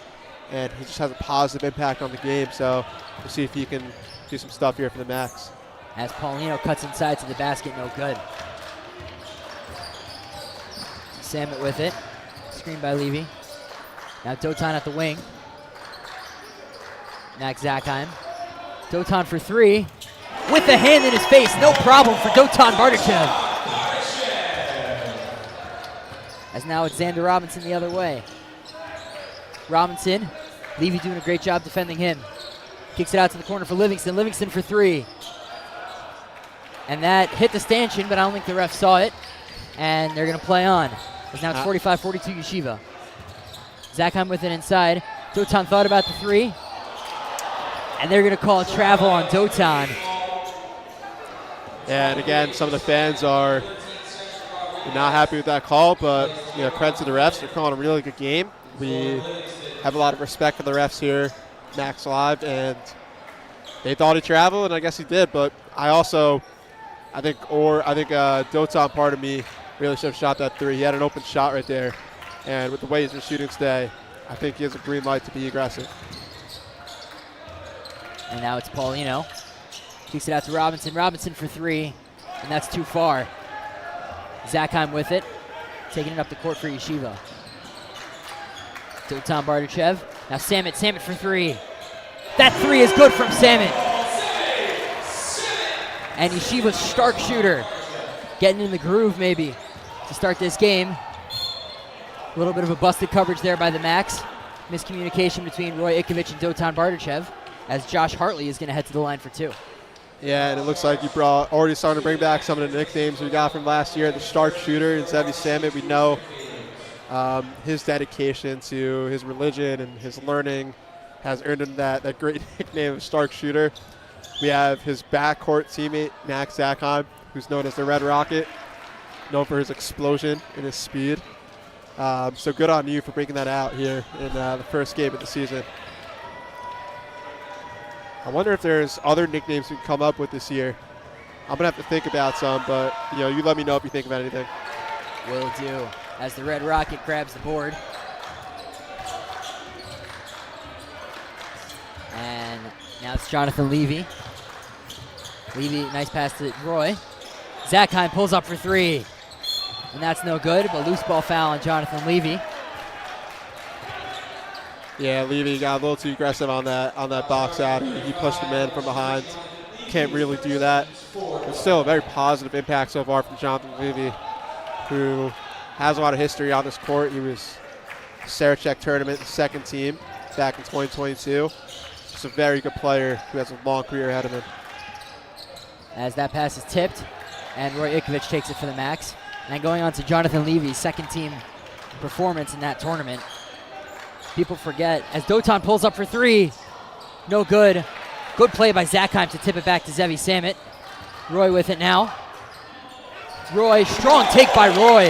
and he just has a positive impact on the game. So we'll see if he can do some stuff here for the Macs. As Paulino cuts inside to the basket, no good. Samet with it, screened by Levy. Now Dotan at the wing. Max Zachheim. Dotan for three. With the hand in his face, no problem for Dotan Bardachev. As now it's Xander Robinson the other way. Robinson, Levy doing a great job defending him. Kicks it out to the corner for Livingston. Livingston for three. And that hit the stanchion, but I don't think the ref saw it. And they're going to play on. As now it's 45-42 Yeshiva. Zachheim with it inside. Dotan thought about the three. And they're going to call a travel on Dotan. And again, some of the fans are not happy with that call, but credit to the refs. They're calling a really good game. We have a lot of respect for the refs here, Max Live, and they thought he traveled, and I guess he did. But I think Dotan, part of me, really should have shot that three. He had an open shot right there, and with the way he's been shooting today, I think he has a green light to be aggressive. And now it's Paulino. Kicks it out to Robinson. Robinson for three, and that's too far. Zachheim with it, taking it up the court for Yeshiva. Dotan Bardachev. Now Samit for three. That three is good from Samit. And Yeshiva's stark shooter. Getting in the groove maybe to start this game. A little bit of a busted coverage there by the Max. Miscommunication between Roy Ikovich and Dotan Bardachev as Josh Hartley is going to head to the line for two. Yeah, and it looks like you already starting to bring back some of the nicknames we got from last year. The stark shooter and Zevi Samit, we know his dedication to his religion and his learning has earned him that great nickname of stark shooter. We have his backcourt teammate, Max Zachheim, who's known as the Red Rocket, known for his explosion and his speed. So good on you for breaking that out here in the first game of the season. I wonder if there's other nicknames we can come up with this year. I'm going to have to think about some, but you let me know if you think about anything. Will do. As the Red Rocket grabs the board. And now it's Jonathan Levy. Levy, nice pass to Roy. Zachheim pulls up for three. And that's no good, but loose ball foul on Jonathan Levy. Yeah, Levy got a little too aggressive on that box out. He pushed him in from behind. Can't really do that. But still a very positive impact so far from Jonathan Levy, who has a lot of history on this court. He was Sarachek tournament second team back in 2022. Just a very good player who has a long career ahead of him. As that pass is tipped, and Roy Ikovich takes it for the Max. And going on to Jonathan Levy's second team performance in that tournament. People forget, as Dotan pulls up for three, no good. Good play by Zachheim to tip it back to Zevi Samit. Roy with it now. Roy, strong take by Roy.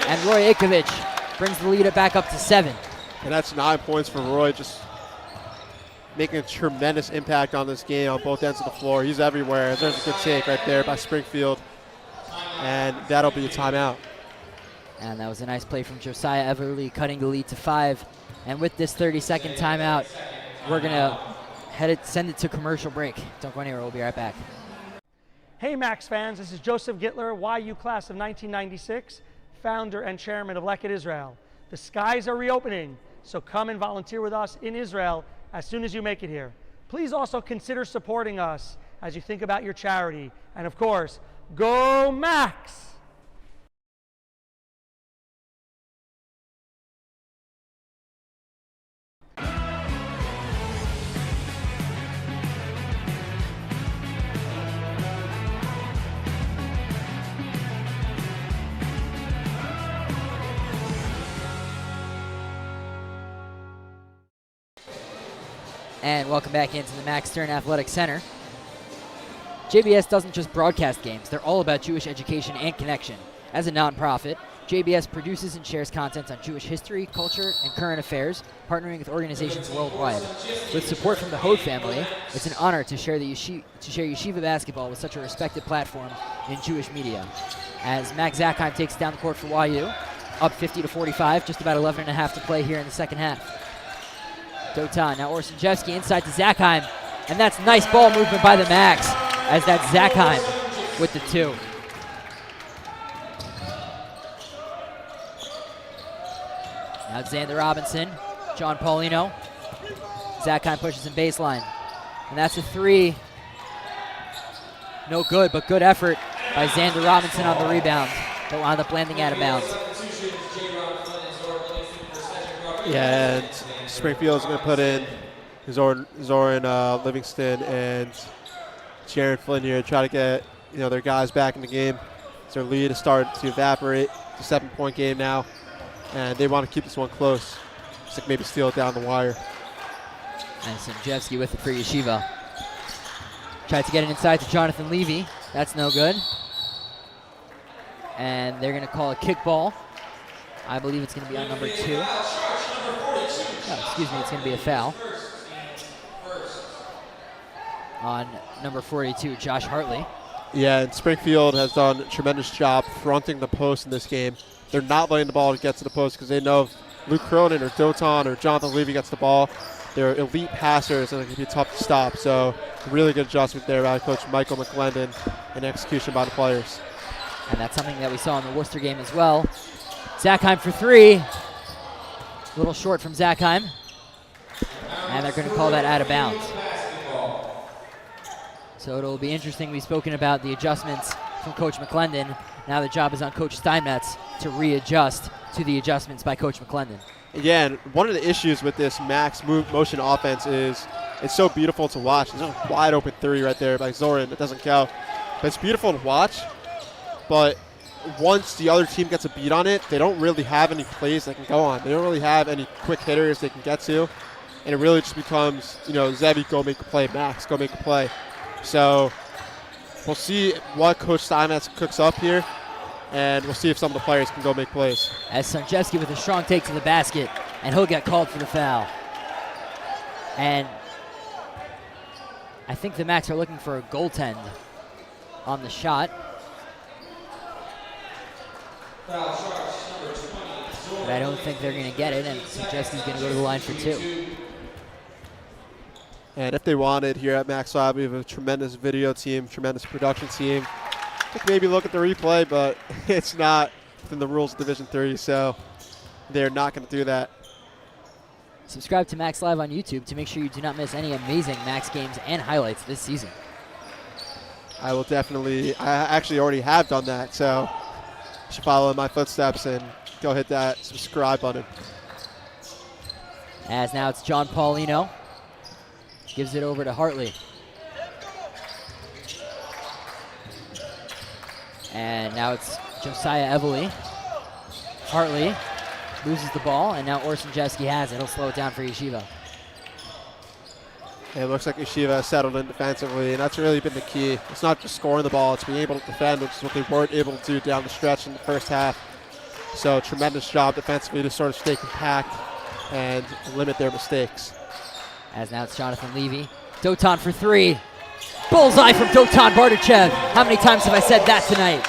And Roy Ikovich brings the lead back up to 7. And that's 9 points for Roy, just making a tremendous impact on this game on both ends of the floor. He's everywhere. There's a good take right there by Springfield. And that'll be a timeout. And that was a nice play from Josiah Everly, cutting the lead to 5. And with this 30-second timeout, we're going to send it to commercial break. Don't go anywhere. We'll be right back. Hey, Max fans. This is Joseph Gittler, YU class of 1996, founder and chairman of Leket Israel. The skies are reopening, so come and volunteer with us in Israel as soon as you make it here. Please also consider supporting us as you think about your charity. And, of course, go Max! And welcome back into the Max Stern Athletic Center. JBS doesn't just broadcast games, they're all about Jewish education and connection. As a nonprofit, JBS produces and shares content on Jewish history, culture, and current affairs, partnering with organizations worldwide. With support from the Hode family, it's an honor to share Yeshiva basketball with such a respected platform in Jewish media. As Max Zachheim takes down the court for YU, up 50-45, just about 11 and a half to play here in the second half. Dotan, now Orszagevsky inside to Zachheim, and that's nice ball movement by the Max, as that's Zachheim with the 2. Now it's Xander Robinson, John Paulino. Zachheim pushes him baseline, and that's a 3. No good, but good effort by Xander Robinson on the rebound, but wound up landing out of bounds. Yeah, and Springfield's going to put in Zoran Livingston and Jaron Flynn here to try to get their guys back in the game. It's their lead is starting to evaporate. It's a 7-point game now, and they want to keep this one close. Just like maybe steal it down the wire. And Simjevsky with it for Yeshiva. Tried to get it inside to Jonathan Levy. That's no good. And they're going to call a kickball. I believe it's going to be on number 2. Excuse me, it's going to be a foul on number 42, Josh Hartley. Yeah, and Springfield has done a tremendous job fronting the post in this game. They're not letting the ball get to the post because they know if Luke Cronin or Dotan or Jonathan Levy gets the ball, they're elite passers and it can be tough to stop. So really good adjustment there by Coach Michael McGlendon and execution by the players. And that's something that we saw in the Worcester game as well. Zachheim for 3. A little short from Zachheim. And they're going to call that out of bounds. So it'll be interesting. We've spoken about the adjustments from Coach McClendon. Now the job is on Coach Steinmetz to readjust to the adjustments by Coach McClendon. Yeah, and one of the issues with this max motion offense is it's so beautiful to watch. There's a wide open three right there by Zoran. It doesn't go. But it's beautiful to watch. But once the other team gets a beat on it, they don't really have any plays they can go on. They don't really have any quick hitters they can get to. And it really just becomes, Zevi, go make a play, Max, go make a play. So we'll see what Coach Steinmetz cooks up here, and we'll see if some of the players can go make plays. As Sonjewski with a strong take to the basket, and he'll get called for the foul. And I think the Macs are looking for a goaltend on the shot. But I don't think they're going to get it, and Sonjewski's going to go to the line for 2. And if they wanted here at Max Lab, we have a tremendous video team, tremendous production team. I think maybe look at the replay, but it's not within the rules of Division III, so they're not going to do that. Subscribe to Max Live on YouTube to make sure you do not miss any amazing Max games and highlights this season. I will definitely, I actually already have done that, so you should follow in my footsteps and go hit that subscribe button. As now it's John Paulino. Gives it over to Hartley. And now it's Josiah Evely. Hartley loses the ball, and now Orszynjewski has it. He'll slow it down for Yeshiva. It looks like Yeshiva settled in defensively, and that's really been the key. It's not just scoring the ball, it's being able to defend, which is what they weren't able to do down the stretch in the first half. So tremendous job defensively to sort of stay compact and limit their mistakes. As now it's Jonathan Levy. Dotan for 3. Bullseye from Dotan Bardachev. How many times have I said that tonight?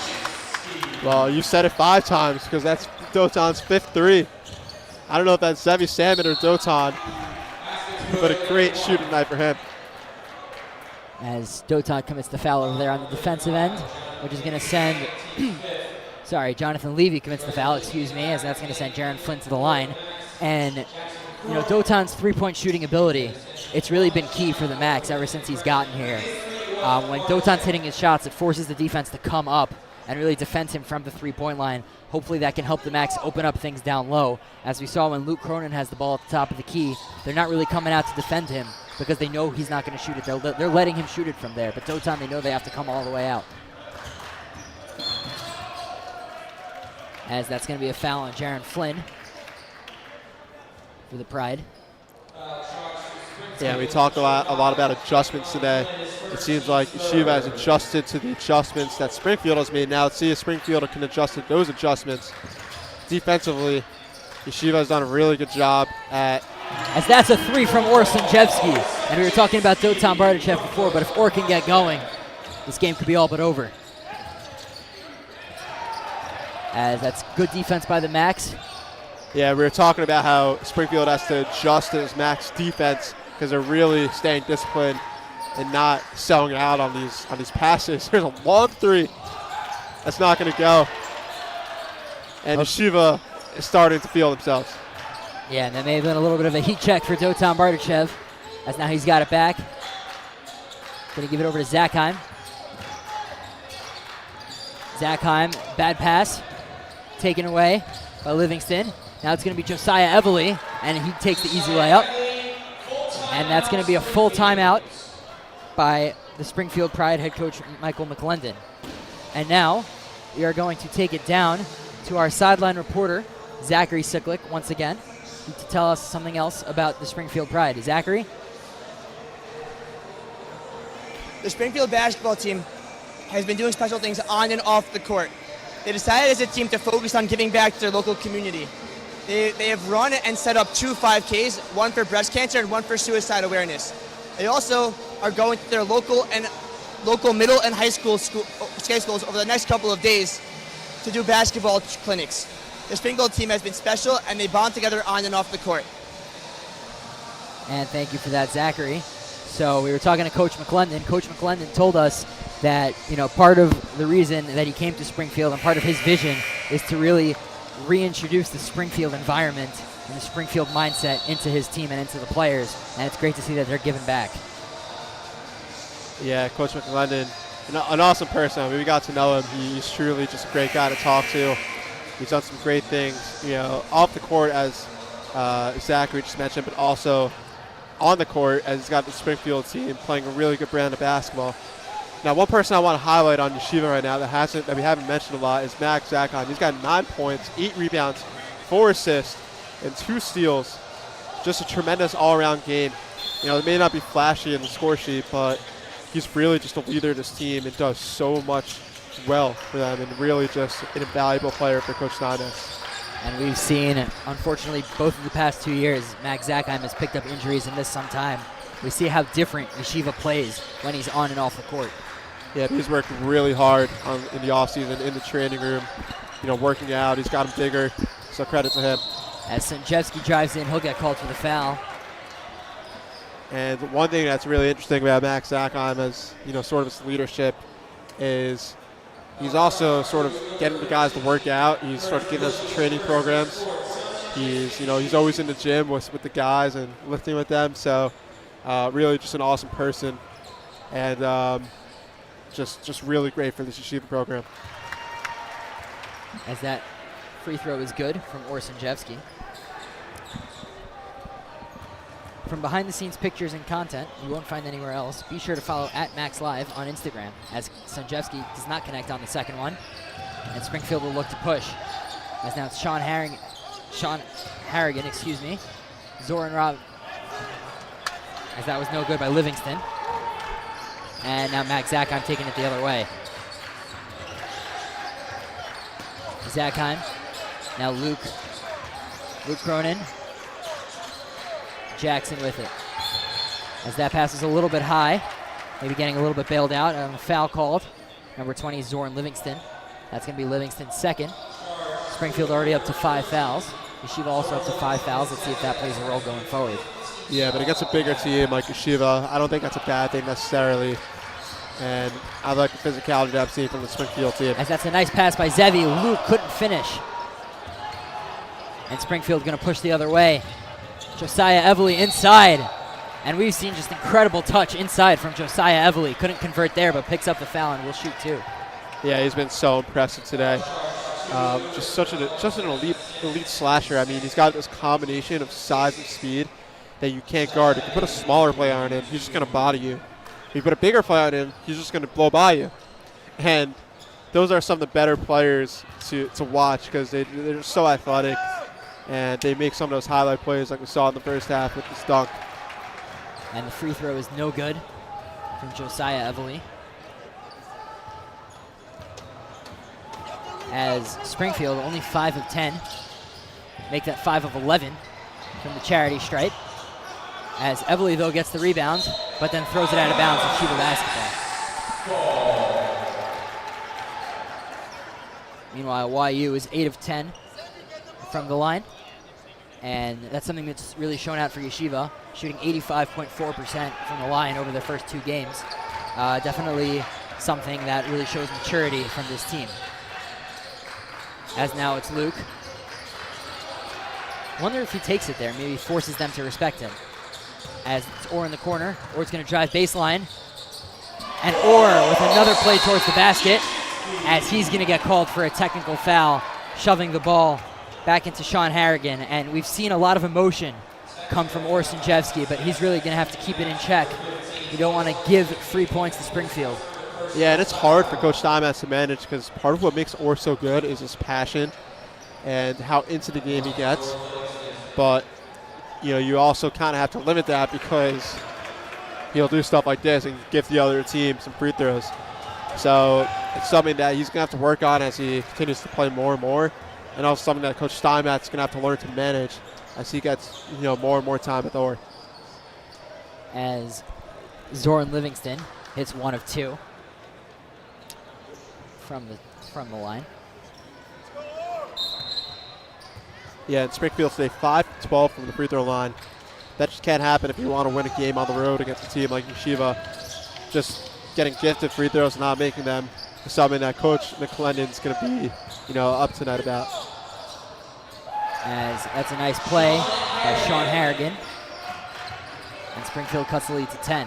Well, you said it 5 times because that's Dotan's 5th 3. I don't know if that's Zevi Salmon or Dotan, but a great shooting night for him. As Dotan commits the foul over there on the defensive end, which is going to send, Jonathan Levy commits the foul, as that's going to send Jaron Flynn to the line. And Dotan's three-point shooting ability, it's really been key for the Macs ever since he's gotten here. When Dotan's hitting his shots, it forces the defense to come up and really defend him from the three-point line. Hopefully that can help the Macs open up things down low. As we saw when Luke Cronin has the ball at the top of the key, they're not really coming out to defend him because they know he's not going to shoot it. They're letting him shoot it from there, but Dotan, they know they have to come all the way out. As that's going to be a foul on Jaron Flynn for the Pride. Yeah, we talked a lot about adjustments today. It seems like Yeshiva has adjusted to the adjustments that Springfield has made. Now let's see if Springfield can adjust to those adjustments. Defensively, Yeshiva has done a really good job at... As that's a 3 from Orszynjewski. And we were talking about Dotan Bardachev before, but if Orr can get going, this game could be all but over. As that's good defense by the Macs. Yeah, we were talking about how Springfield has to adjust to his Max defense because they're really staying disciplined and not selling out on these passes. There's a long 3. That's not going to go. And Yeshiva is starting to feel themselves. Yeah, and that may have been a little bit of a heat check for Dotan Bardachev, as now he's got it back. Going to give it over to Zachheim. Zachheim, bad pass, taken away by Livingston. Now it's going to be Josiah Evely, and he takes the easy layup. And that's going to be a full timeout by the Springfield Pride head coach Michael McClendon. And now we are going to take it down to our sideline reporter, Zachary Siklik, once again, to tell us something else about the Springfield Pride. Zachary? The Springfield basketball team has been doing special things on and off the court. They decided as a team to focus on giving back to their local community. They have run and set up 2 5Ks, one for breast cancer and one for suicide awareness. They also are going to their local middle and high school schools over the next couple of days to do basketball clinics. The Springfield team has been special, and they bond together on and off the court. And thank you for that, Zachary. So we were talking to Coach McClendon. Coach McClendon told us that part of the reason that he came to Springfield and part of his vision is to really reintroduce the Springfield environment and the Springfield mindset into his team and into the players, and it's great to see that they're giving back. Yeah, Coach McLendon, an awesome person. I mean, we got to know him. He's truly just a great guy to talk to. He's done some great things, off the court, as Zachary just mentioned, but also on the court, as he's got the Springfield team playing a really good brand of basketball. Now, one person I want to highlight on Yeshiva right now that we haven't mentioned a lot is Max Zakheim. He's got 9 points, 8 rebounds, 4 assists, and 2 steals. Just a tremendous all-around game. It may not be flashy in the score sheet, but he's really just a leader of this team and does so much well for them, and really just an invaluable player for Coach Steinmetz. And we've seen, unfortunately, both of the past 2 years, Max Zakheim has picked up injuries and missed some time. We see how different Yeshiva plays when he's on and off the court. Yeah, he's worked really hard in the offseason, in the training room, working out. He's got him bigger, so credit to him. As Sanjevsky drives in, he'll get called for the foul. And one thing that's really interesting about Max Zakheim as, sort of his leadership is he's also sort of getting the guys to work out. He's sort of giving us training programs. He's always in the gym with the guys and lifting with them. So really just an awesome person, and just really great for the Yeshiva program. As that free throw is good from Sanjevsky. From behind-the-scenes pictures and content you won't find anywhere else, be sure to follow @MaxLive on Instagram, as Sanjevsky does not connect on the second one, and Springfield will look to push. As now it's Sean Harrigan, Zoran Rob, as that was no good by Livingston. And now Max Zakheim taking it the other way. Zakheim, now Luke Cronin. Jackson with it. As that pass is a little bit high, maybe getting a little bit bailed out, and a foul called. Number 20 is Zoran Livingston. That's going to be Livingston's second. Springfield already up to 5 fouls. Yeshiva also up to 5 fouls. Let's see if that plays a role going forward. Yeah, but against a bigger team like Yeshiva, I don't think that's a bad thing necessarily. And I like the physicality that I've seen from the Springfield team. As that's a nice pass by Zevi. Luke couldn't finish. And Springfield going to push the other way. Josiah Everly inside. And we've seen just incredible touch inside from Josiah Everly. Couldn't convert there, but picks up the foul and will shoot 2. Yeah, he's been so impressive today. Just such an elite slasher. I mean, he's got this combination of size and speed that you can't guard. If you put a smaller player on him, he's just going to body you. If you put a bigger player on him, he's just going to blow by you. And those are some of the better players to watch because they're so athletic. And they make some of those highlight plays like we saw in the first half with this dunk. And the free throw is no good from Josiah Everly. As Springfield, only 5 of 10, make that 5 of 11 from the charity stripe. As Everly, though, gets the rebound, but then throws it out of bounds with Yeshiva basketball. Meanwhile, YU is 8 of 10 from the line. And that's something that's really shown out for Yeshiva, shooting 85.4% from the line over their first 2 games. Definitely something that really shows maturity from this team. As now it's Luke. Wonder if he takes it there, maybe forces them to respect him. As it's Orr in the corner. Orr's going to drive baseline. And Orr with another play towards the basket, as he's going to get called for a technical foul, shoving the ball back into Sean Harrigan. And we've seen a lot of emotion come from Orr Sanjevsky, but he's really going to have to keep it in check. You don't want to give free points to Springfield. Yeah, and it's hard for Coach Steinmetz to manage because part of what makes Orr so good is his passion and how into the game he gets. But, you also kind of have to limit that because he'll do stuff like this and give the other team some free throws. So it's something that he's going to have to work on as he continues to play more and more, and also something that Coach Steinmetz is going to have to learn to manage as he gets more and more time with Orr. As Zoran Livingston hits 1 of 2 from the line. Yeah, and Springfield today 5-12 from the free throw line. That just can't happen if you want to win a game on the road against a team like Yeshiva. Just getting gifted free throws and not making them is something that Coach McLendon's going to be, up tonight about. As that's a nice play by Sean Harrigan. And Springfield cuts the lead to 10.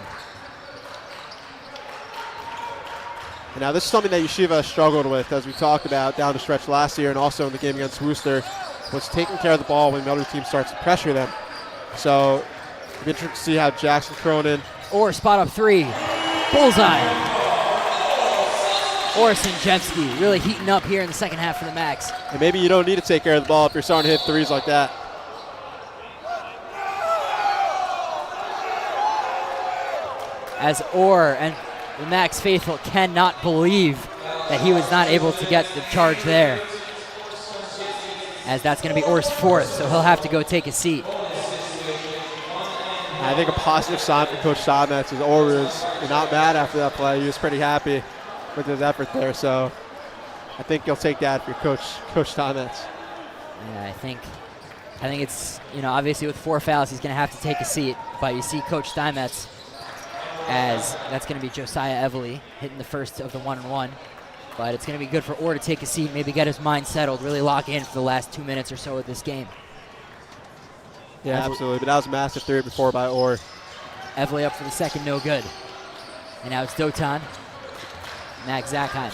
And now this is something that Yeshiva struggled with, as we talked about down the stretch last year and also in the game against Worcester, was taking care of the ball when the other team starts to pressure them. So it'll be interesting to see how Jackson Cronin. Or spot up three. Bullseye. Orson-Jevsky really heating up here in the second half for the Macs. And maybe you don't need to take care of the ball if you're starting to hit threes like that. As Orr and the Macs faithful cannot believe that he was not able to get the charge there. As that's going to be Orr's fourth, so he'll have to go take a seat. I think a positive sign from Coach Steinmetz is Orr was not mad after that play. He was pretty happy with his effort there, so I think you'll take that for Coach Steinmetz. Yeah, I think it's, obviously with 4 fouls, he's going to have to take a seat, but you see Coach Steinmetz, as that's going to be Josiah Everly hitting the first of the 1-and-1. But it's going to be good for Orr to take a seat, maybe get his mind settled, really lock in for the last 2 minutes or so of this game. Yeah, absolutely. But that was a massive 3 before by Orr. Everly up for the second, no good. And now it's Dotan. Max Zachheim.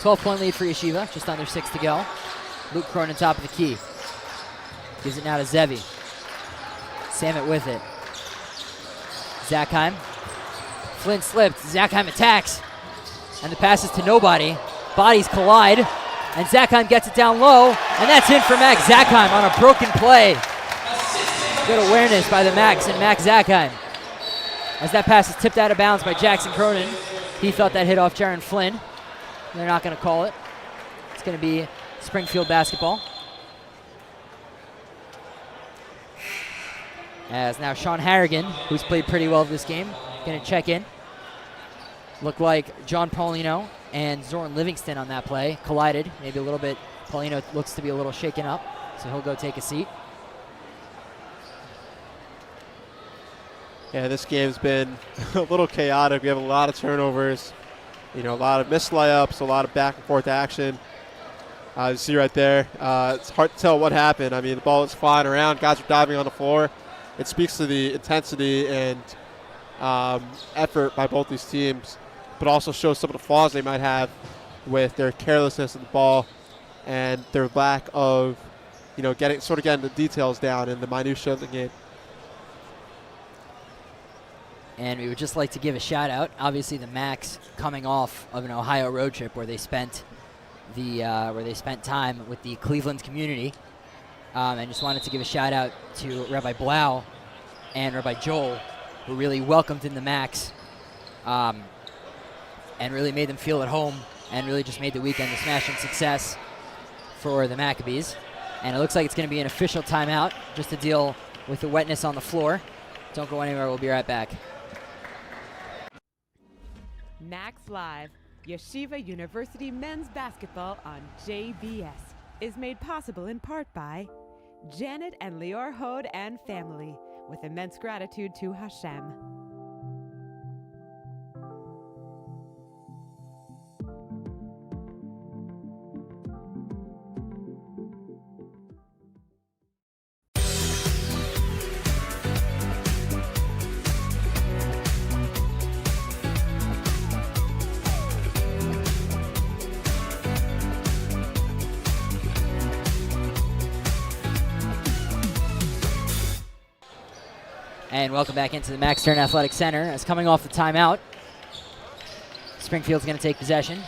12-point lead for Yeshiva, just under 6 to go. Luke Cronin top of the key. Gives it now to Zevi. Samet with it. Zachheim. Flynn slipped. Zachheim attacks. And the pass is to nobody. Bodies collide. And Zachheim gets it down low. And that's in for Max Zachheim on a broken play. Good awareness by the Max and Max Zachheim. As that pass is tipped out of bounds by Jackson Cronin. He felt that hit off Jaron Flynn. They're not going to call it. It's going to be Springfield basketball. As now Sean Harrigan, who's played pretty well this game, going to check in. Looked like John Paulino and Zoran Livingston on that play collided. Maybe a little bit. Paulino looks to be a little shaken up, so he'll go take a seat. Yeah, this game's been a little chaotic. We have a lot of turnovers, a lot of missed layups, a lot of back and forth action. You see right there, it's hard to tell what happened. I mean, the ball is flying around. Guys are diving on the floor. It speaks to the intensity and effort by both these teams, but also shows some of the flaws they might have with their carelessness of the ball and their lack of, getting the details down in the minutiae of the game. And we would just like to give a shout out. Obviously, the Macs coming off of an Ohio road trip where they spent time with the Cleveland community, and just wanted to give a shout out to Rabbi Blau and Rabbi Joel, who really welcomed in the Macs, and really made them feel at home, and really just made the weekend a smashing success for the Maccabees. And it looks like it's going to be an official timeout just to deal with the wetness on the floor. Don't go anywhere. We'll be right back. Max Live, Yeshiva University men's basketball on JBS, is made possible in part by Janet and Lior Hode and family, with immense gratitude to Hashem. And welcome back into the Max Stern Athletic Center. As coming off the timeout, Springfield's going to take possession.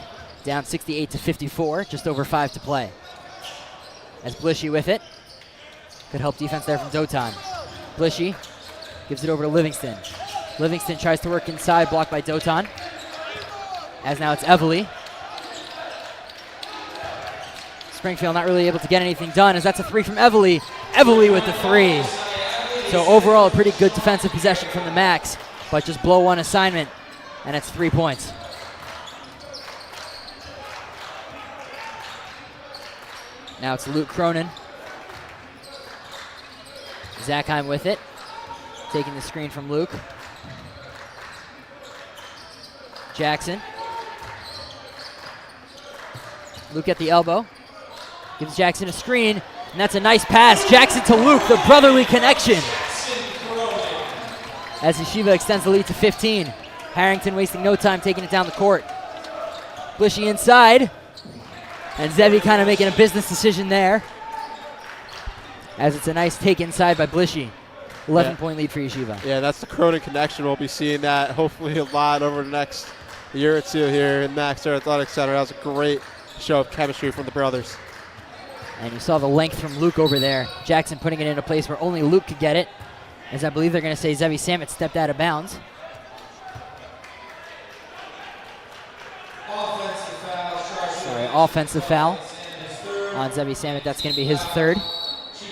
Down 68-54, just over 5 to play. As Blishy with it. Good help defense there from Dotan. Blishy gives it over to Livingston. Livingston tries to work inside, blocked by Dotan. As now it's Everly. Springfield not really able to get anything done, as that's a 3 from Everly. Everly with the 3. So overall, a pretty good defensive possession from the Macs, but just blow one assignment, and it's 3 points. Now it's Luke Cronin. Zachheim with it, taking the screen from Luke. Jackson. Luke at the elbow. Gives Jackson a screen, and that's a nice pass. Jackson to Luke, the brotherly connection. As Yeshiva extends the lead to 15. Harrington wasting no time taking it down the court. Blishy inside. And Zevi kind of making a business decision there. As it's a nice take inside by Blishy. 11-point lead for Yeshiva. Yeah, that's the Cronin connection. We'll be seeing that hopefully a lot over the next year or two here in Maxter Athletic Center. That was a great show of chemistry from the brothers. And you saw the length from Luke over there. Jackson putting it in a place where only Luke could get it. As I believe they're going to say Zevi Samet stepped out of bounds. Offensive foul on Zevi Samet. That's going to be his third.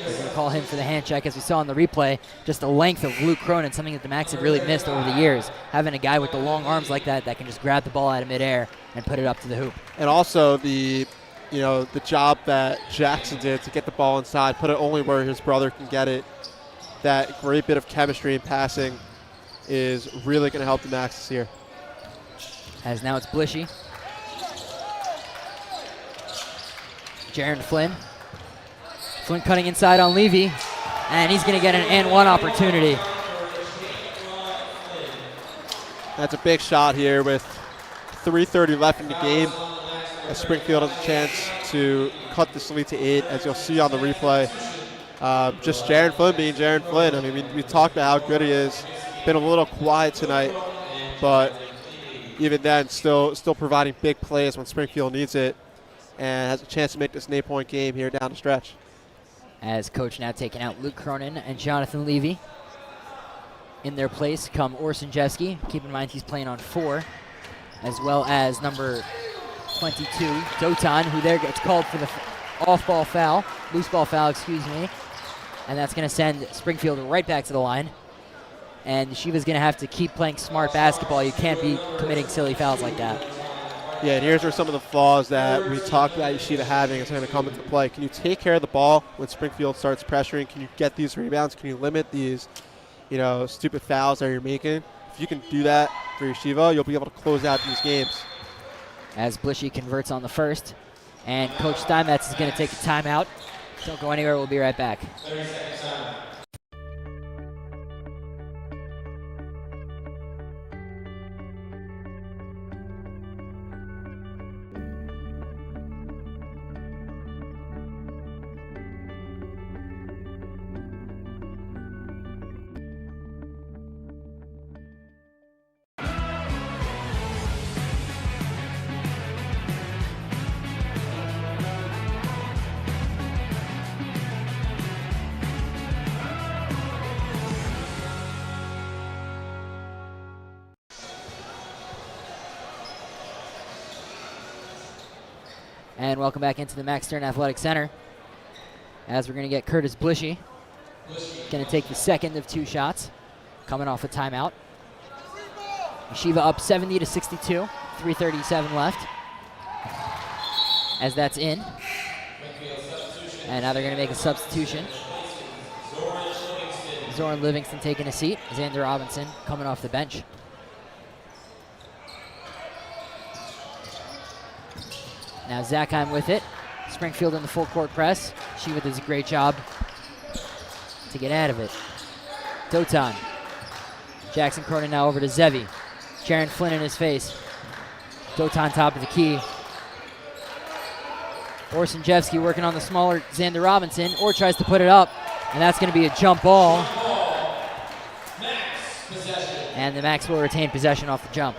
They're going to call him for the hand check. As we saw in the replay, just the length of Luke Cronin, something that the Macs have really missed over the years. Having a guy with the long arms like that can just grab the ball out of midair and put it up to the hoop. And also the job that Jackson did to get the ball inside, put it only where his brother can get it. That great bit of chemistry and passing is really going to help the Macs this year. As now it's Blishy. Jaron Flynn. Flynn cutting inside on Levy, and he's going to get an and one opportunity. That's a big shot here with 3:30 left in the game. As Springfield has a chance to cut this lead to 8, as you'll see on the replay. Just Jaron Flynn being Jaron Flynn. I mean, we talked about how good he is. Been a little quiet tonight, but even then, still providing big plays when Springfield needs it, and has a chance to make this an 8-point game here down the stretch. As coach now taking out Luke Cronin and Jonathan Levy. In their place come Orson Jeski. Keep in mind he's playing on 4, as well as number 22, Dotan, who there gets called for the off-ball foul, loose ball foul, excuse me. And that's going to send Springfield right back to the line. And Yeshiva's going to have to keep playing smart basketball. You can't be committing silly fouls like that. Yeah, and here's where some of the flaws that we talked about Yeshiva having is going to come into play. Can you take care of the ball when Springfield starts pressuring? Can you get these rebounds? Can you limit these, stupid fouls that you're making? If you can do that for Yeshiva, you'll be able to close out these games. As Blishy converts on the first, and Coach Steinmetz is going to take a timeout. Don't go anywhere. We'll be right back. 30 seconds time. And welcome back into the Max Stern Athletic Center. As we're going to get Curtis Blishy. Going to take the second of 2 shots. Coming off a timeout. Yeshiva up 70-62. 3:37 left. As that's in. And now they're going to make a substitution. Zoran Livingston taking a seat. Xander Robinson coming off the bench. Now Zachheim with it. Springfield in the full court press. Yeshiva does a great job to get out of it. Dotan. Jackson Cronin now over to Zevi. Jaron Flynn in his face. Dotan top of the key. Orson Jevsky working on the smaller Xander Robinson, or tries to put it up, and that's going to be a jump ball. And the Macs will retain possession off the jump.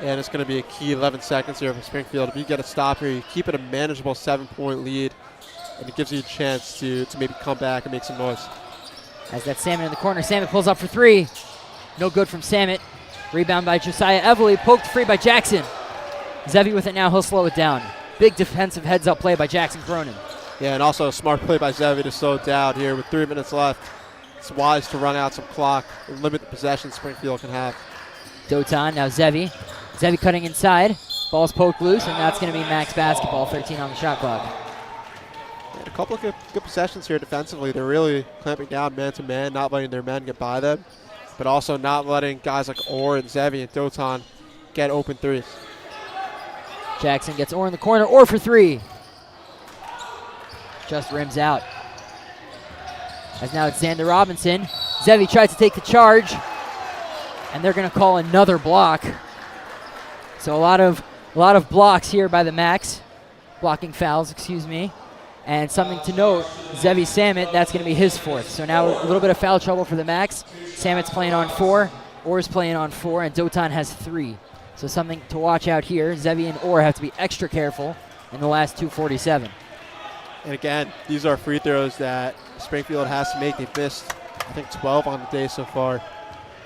And it's going to be a key 11 seconds here for Springfield. If you get a stop here, you keep it a manageable 7-point lead, and it gives you a chance to maybe come back and make some noise. As that Samet in the corner, Samet pulls up for 3. No good from Samet. Rebound by Josiah Everly, poked free by Jackson. Zevi with it now, he'll slow it down. Big defensive heads-up play by Jackson Cronin. Yeah, and also a smart play by Zevi to slow it down here with 3 minutes left. It's wise to run out some clock and limit the possession Springfield can have. Dotan, now Zevi. Zevi cutting inside. Ball's poked loose, and that's going to be Max basketball, 13 on the shot clock. And a couple of good possessions here defensively. They're really clamping down man-to-man, not letting their men get by them, but also not letting guys like Orr and Zevi and Dotan get open threes. Jackson gets Orr in the corner. Orr for 3. just rims out. As now it's Xander Robinson. Zevi tries to take the charge, and they're going to call another block. So a lot of blocks here by the Macs, blocking fouls, excuse me. And something to note, Zevi Samet, that's going to be his fourth. So now a little bit of foul trouble for the Macs. Samet's playing on 4, Orr's playing on 4, and Dotan has 3. So something to watch out here. Zevi and Orr have to be extra careful in the last 2:47. And again, these are free throws that Springfield has to make. They've missed, I think, 12 on the day so far.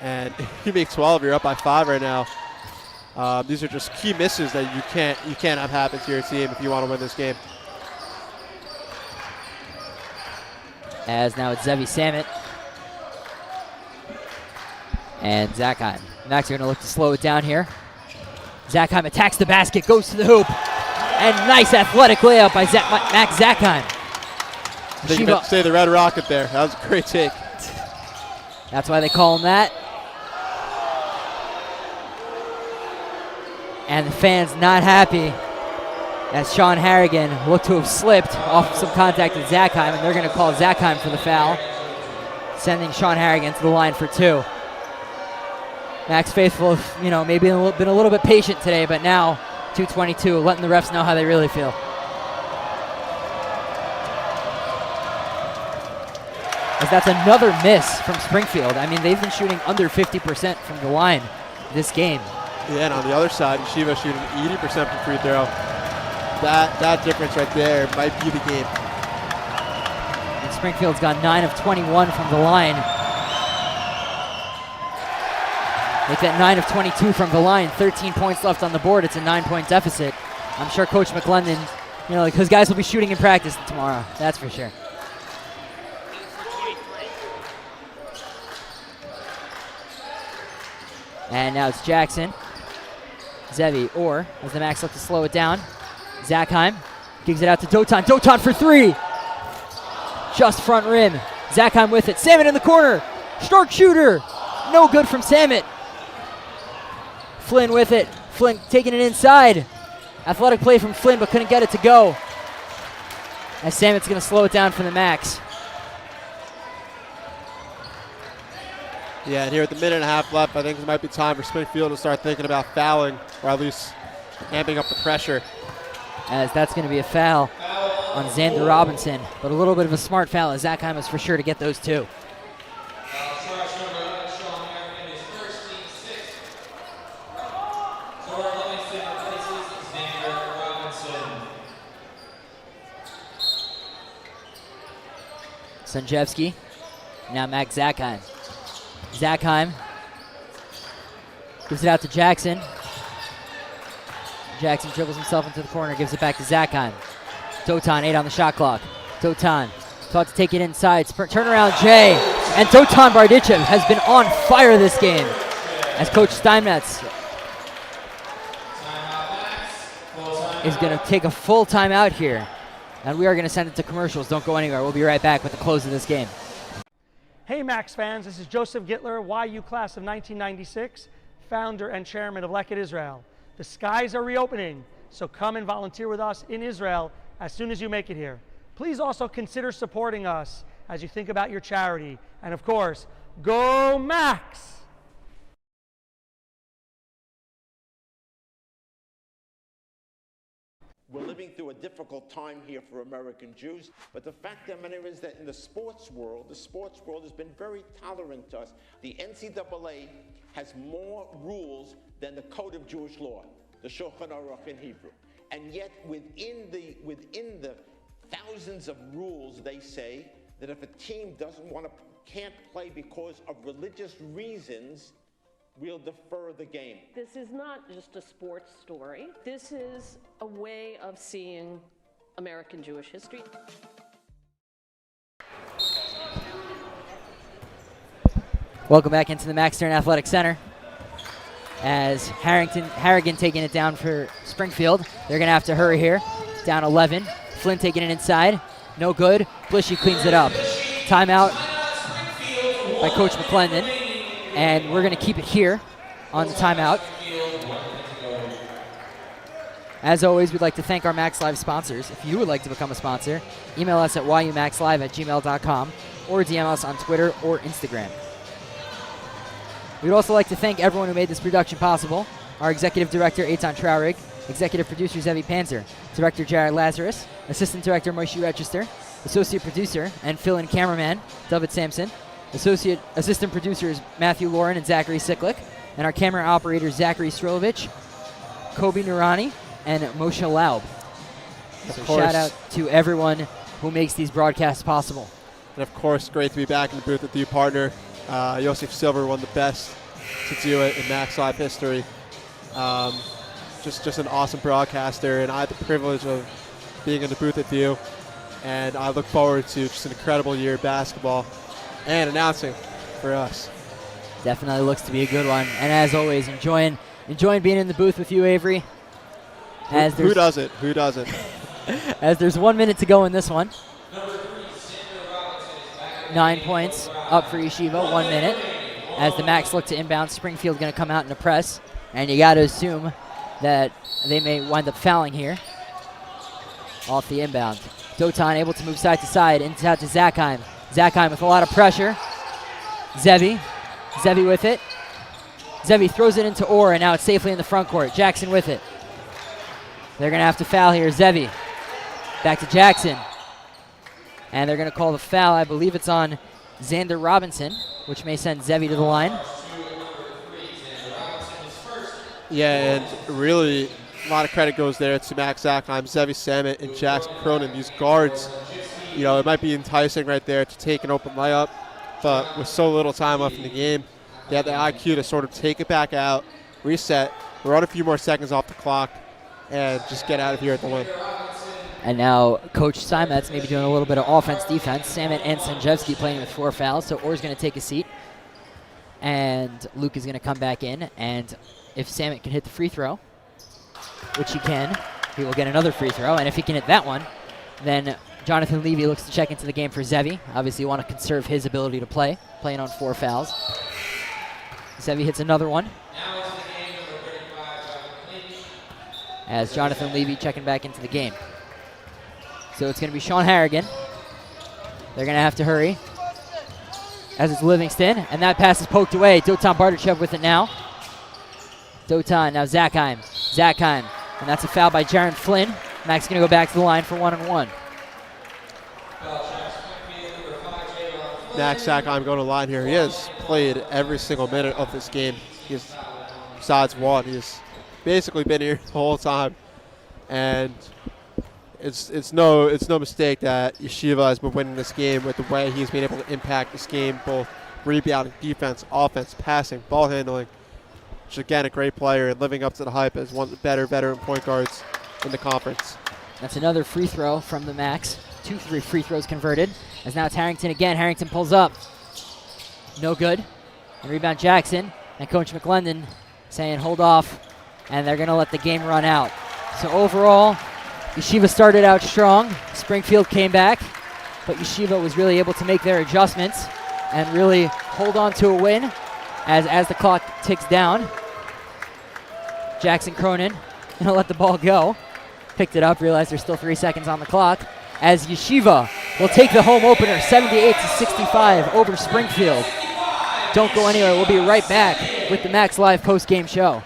And if you make 12, you're up by 5 right now. These are just key misses that you can't have happen to your team if you want to win this game. As now it's Zevi Samet and Zachheim. Max are going to look to slow it down here. Zachheim attacks the basket, goes to the hoop, and nice athletic layup by Max Zachheim. I think you meant to say the Red Rocket there. That was a great take. That's why they call him that. And the fans not happy as Sean Harrigan looked to have slipped off some contact with Zachheim, and they're going to call Zachheim for the foul, sending Sean Harrigan to the line for 2. Max Faithful, maybe been a little bit patient today, but now 2:22, letting the refs know how they really feel. As that's another miss from Springfield. I mean, they've been shooting under 50% from the line this game. Yeah, and on the other side, Yeshiva shooting 80% from free throw. That difference right there might be the game. And Springfield's got 9 of 21 from the line. Make that 9 of 22 from the line. 13 points left on the board. It's a 9-point deficit. I'm sure Coach McClendon, his guys will be shooting in practice tomorrow. That's for sure. And now it's Jackson. Zevi, or as the Macs look to slow it down. Zachheim gives it out to Dotan. Dotan for 3. Just front rim. Zachheim with it. Samet in the corner. Stark shooter. No good from Samet. Flynn with it. Flynn taking it inside. Athletic play from Flynn, but couldn't get it to go. As Samet's going to slow it down for the Macs. Yeah, and here at the minute and a half left, I think it might be time for Springfield to start thinking about fouling, or at least amping up the pressure. As that's going to be a foul on Xander Robinson, but a little bit of a smart foul as Zachheim is for sure to get those 2. Sanjevski, now Max Zachheim. Zachheim gives it out to Jackson. Jackson dribbles himself into the corner, gives it back to Zachheim. Dotan, 8 on the shot clock. Dotan taught to take it inside. Turnaround Jay. And Dotan Bardichev has been on fire this game as Coach Steinmetz is going to take a full timeout here. And we are going to send it to commercials. Don't go anywhere. We'll be right back with the close of this game. Hey Max fans, this is Joseph Gittler, YU class of 1996, founder and chairman of Leket Israel. The skies are reopening, so come and volunteer with us in Israel as soon as you make it here. Please also consider supporting us as you think about your charity. And of course, go Max! We're living through a difficult time here for American Jews, but the fact of the matter is that in the sports world has been very tolerant to us. The NCAA has more rules than the Code of Jewish Law, the Shulchan Aruch in Hebrew. And yet within the thousands of rules, they say that if a team can't play because of religious reasons, we'll defer the game. This is not just a sports story. This is a way of seeing American Jewish history. Welcome back into the Max Stern Athletic Center. As Harrigan taking it down for Springfield. They're going to have to hurry here. Down 11. Flynn taking it inside. No good. Blishy cleans it up. Timeout by Coach McClendon. And we're going to keep it here on the timeout. As always, we'd like to thank our Max Live sponsors. If you would like to become a sponsor, email us at yumaxlive@gmail.com or DM us on Twitter or Instagram. We'd also like to thank everyone who made this production possible. Our Executive Director, Eitan Traurig, Executive Producer, Zevi Pancer, Director, Jarrett Lazarus, Assistant Director, Moshe Rechester, Associate Producer and fill-in cameraman, Dovid Samson, Assistant Producers, Matthew Loren and Zachary Siklik, and our camera operator, Zachary Srulovitch, Coby Noorani, and Moshe Laub. So shout out to everyone who makes these broadcasts possible. And of course, great to be back in the booth with you, partner. Yosef Silver, one of the best to do it in Max Live history. Just an awesome broadcaster, and I had the privilege of being in the booth with you. And I look forward to just an incredible year of basketball and announcing for us. Definitely looks to be a good one. And as always, enjoying being in the booth with you, Avery. Who doesn't? Who doesn't? As there's 1 minute to go in this one. 9 points up for Yeshiva, 1 minute. As the Max look to inbound, Springfield going to come out in a press. And you got to assume that they may wind up fouling here off the inbound. Dotan able to move side to side, inside to Zachheim. Zachheim with a lot of pressure. Zevi with it. Zevi throws it into Orr, and now it's safely in the front court. Jackson with it. They're going to have to foul here. Zevi back to Jackson. And they're going to call the foul. I believe it's on Xander Robinson, which may send Zevi to the line. Yeah, and really a lot of credit goes there to Max Zachheim, Zevi Samet, and Jackson Cronin. These guards, it might be enticing right there to take an open layup, but with so little time left in the game, they have the IQ to sort of take it back out, reset, run a few more seconds off the clock, and just get out of here at the win. And now Coach Simet's maybe doing a little bit of offense-defense. Samet and Sanjevsky playing with 4 fouls, so Orr's going to take a seat. And Luke is going to come back in, and if Samet can hit the free throw, which he can, he will get another free throw. And if he can hit that one, then Jonathan Levy looks to check into the game for Zevi. Obviously, you want to conserve his ability to play, playing on 4 fouls. Zevi hits another one. As Jonathan Levy checking back into the game. So it's going to be Sean Harrigan. They're going to have to hurry. As it's Livingston, and that pass is poked away. Dotan Bardachev with it now. Dotan, now Zachheim. And that's a foul by Jaron Flynn. Max going to go back to the line for 1-on-1. Max Zachheim going to the line here. He has played every single minute of this game. Besides one, he's basically been here the whole time. And it's no mistake that Yeshiva has been winning this game with the way he's been able to impact this game, both rebounding, defense, offense, passing, ball handling. Which, again, a great player and living up to the hype as one of the better veteran point guards in the conference. That's another free throw from the Max. 2 free throws converted. As now it's Harrington again. Harrington pulls up. No good. And rebound Jackson. And Coach McClendon saying hold off. And they're going to let the game run out. So overall, Yeshiva started out strong. Springfield came back. But Yeshiva was really able to make their adjustments and really hold on to a win as the clock ticks down. Jackson Cronin going to let the ball go. Picked it up, realized there's still 3 seconds on the clock. As Yeshiva will take the home opener, 78-65 over Springfield. Don't go anywhere. We'll be right back with the Max Live post-game show.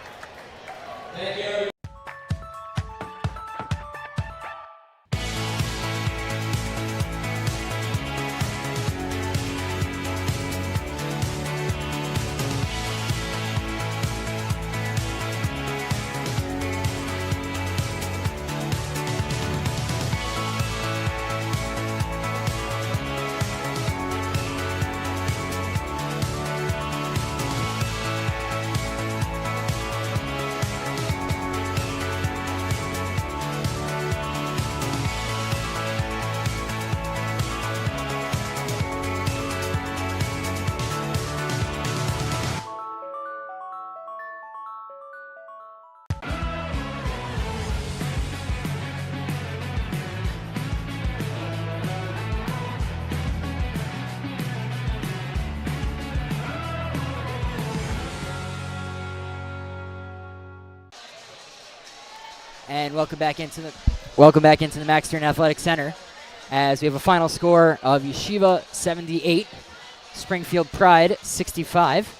And welcome back into the Max Stern Athletic Center as we have a final score of Yeshiva 78, Springfield Pride 65.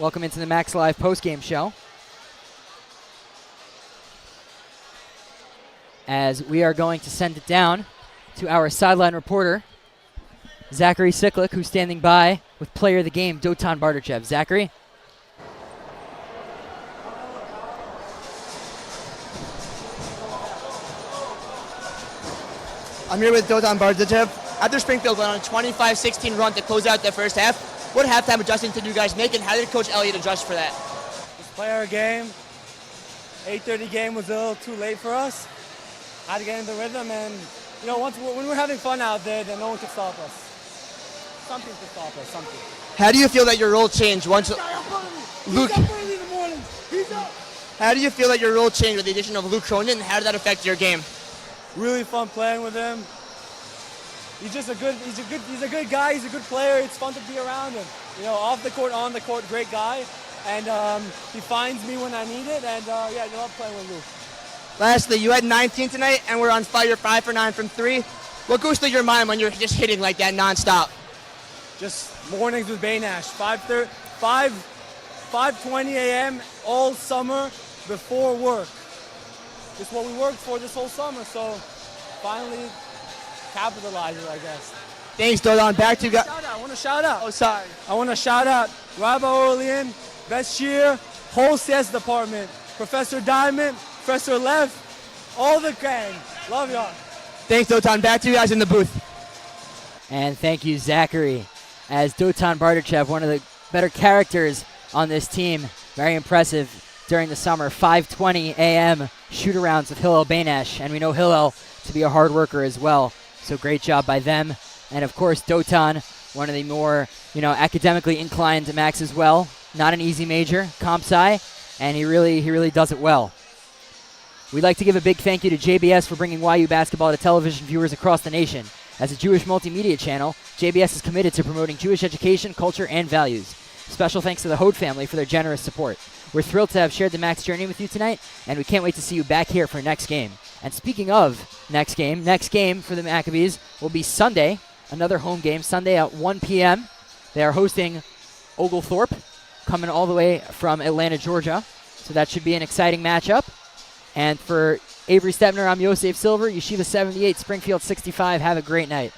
Welcome into the Max Live postgame show as we are going to send it down to our sideline reporter, Zachary Siklik, who's standing by with player of the game, Dotan Barterchev. Zachary? I'm here with Dotan Barterchev. After Springfield went on a 25-16 run to close out the first half, what halftime adjustment did you guys make, and how did Coach Elliott adjust for that? Just play our game. 8:30 game was a little too late for us. Had to get into the rhythm, and when we're having fun out there, then no one can stop us. Something can stop us, something. How do you feel that your role changed once Luke? How do you feel that your role changed with the addition of Luke Cronin, and how did that affect your game? Really fun playing with him. He's a good guy. He's a good player. It's fun to be around him. Off the court, on the court, great guy. And he finds me when I need it. And I love playing with Luke. Lastly, you had 19 tonight, and we're on fire, 5 for 9 from 3. What goes through your mind when you're just hitting like that nonstop? Just mornings with Baynash, 5:20 a.m. all summer before work. It's what we worked for this whole summer, so finally capitalize it, I guess. Thanks, Dotan. Back to you guys. I want to shout out. Oh, sorry. I want to shout out Rabbi Orlean, best year, whole CS department, Professor Diamond, Professor Lev, all the gang. Love y'all. Thanks, Dotan. Back to you guys in the booth. And thank you, Zachary, as Dotan Barterchev, one of the better characters on this team. Very impressive during the summer. 5:20 a.m. shoot-arounds with Hillel Baynash, and we know Hillel to be a hard worker as well. So great job by them. And of course, Dotan, one of the more, academically inclined to Max as well. Not an easy major, comp sci, and he really does it well. We'd like to give a big thank you to JBS for bringing YU basketball to television viewers across the nation. As a Jewish multimedia channel, JBS is committed to promoting Jewish education, culture, and values. Special thanks to the Hode family for their generous support. We're thrilled to have shared the Max journey with you tonight, and we can't wait to see you back here for next game. And speaking of next game for the Maccabees will be Sunday, another home game, Sunday at 1 p.m. They are hosting Oglethorpe, coming all the way from Atlanta, Georgia. So that should be an exciting matchup. And for Avery Stepner, I'm Yosef Silver, Yeshiva 78, Springfield 65. Have a great night.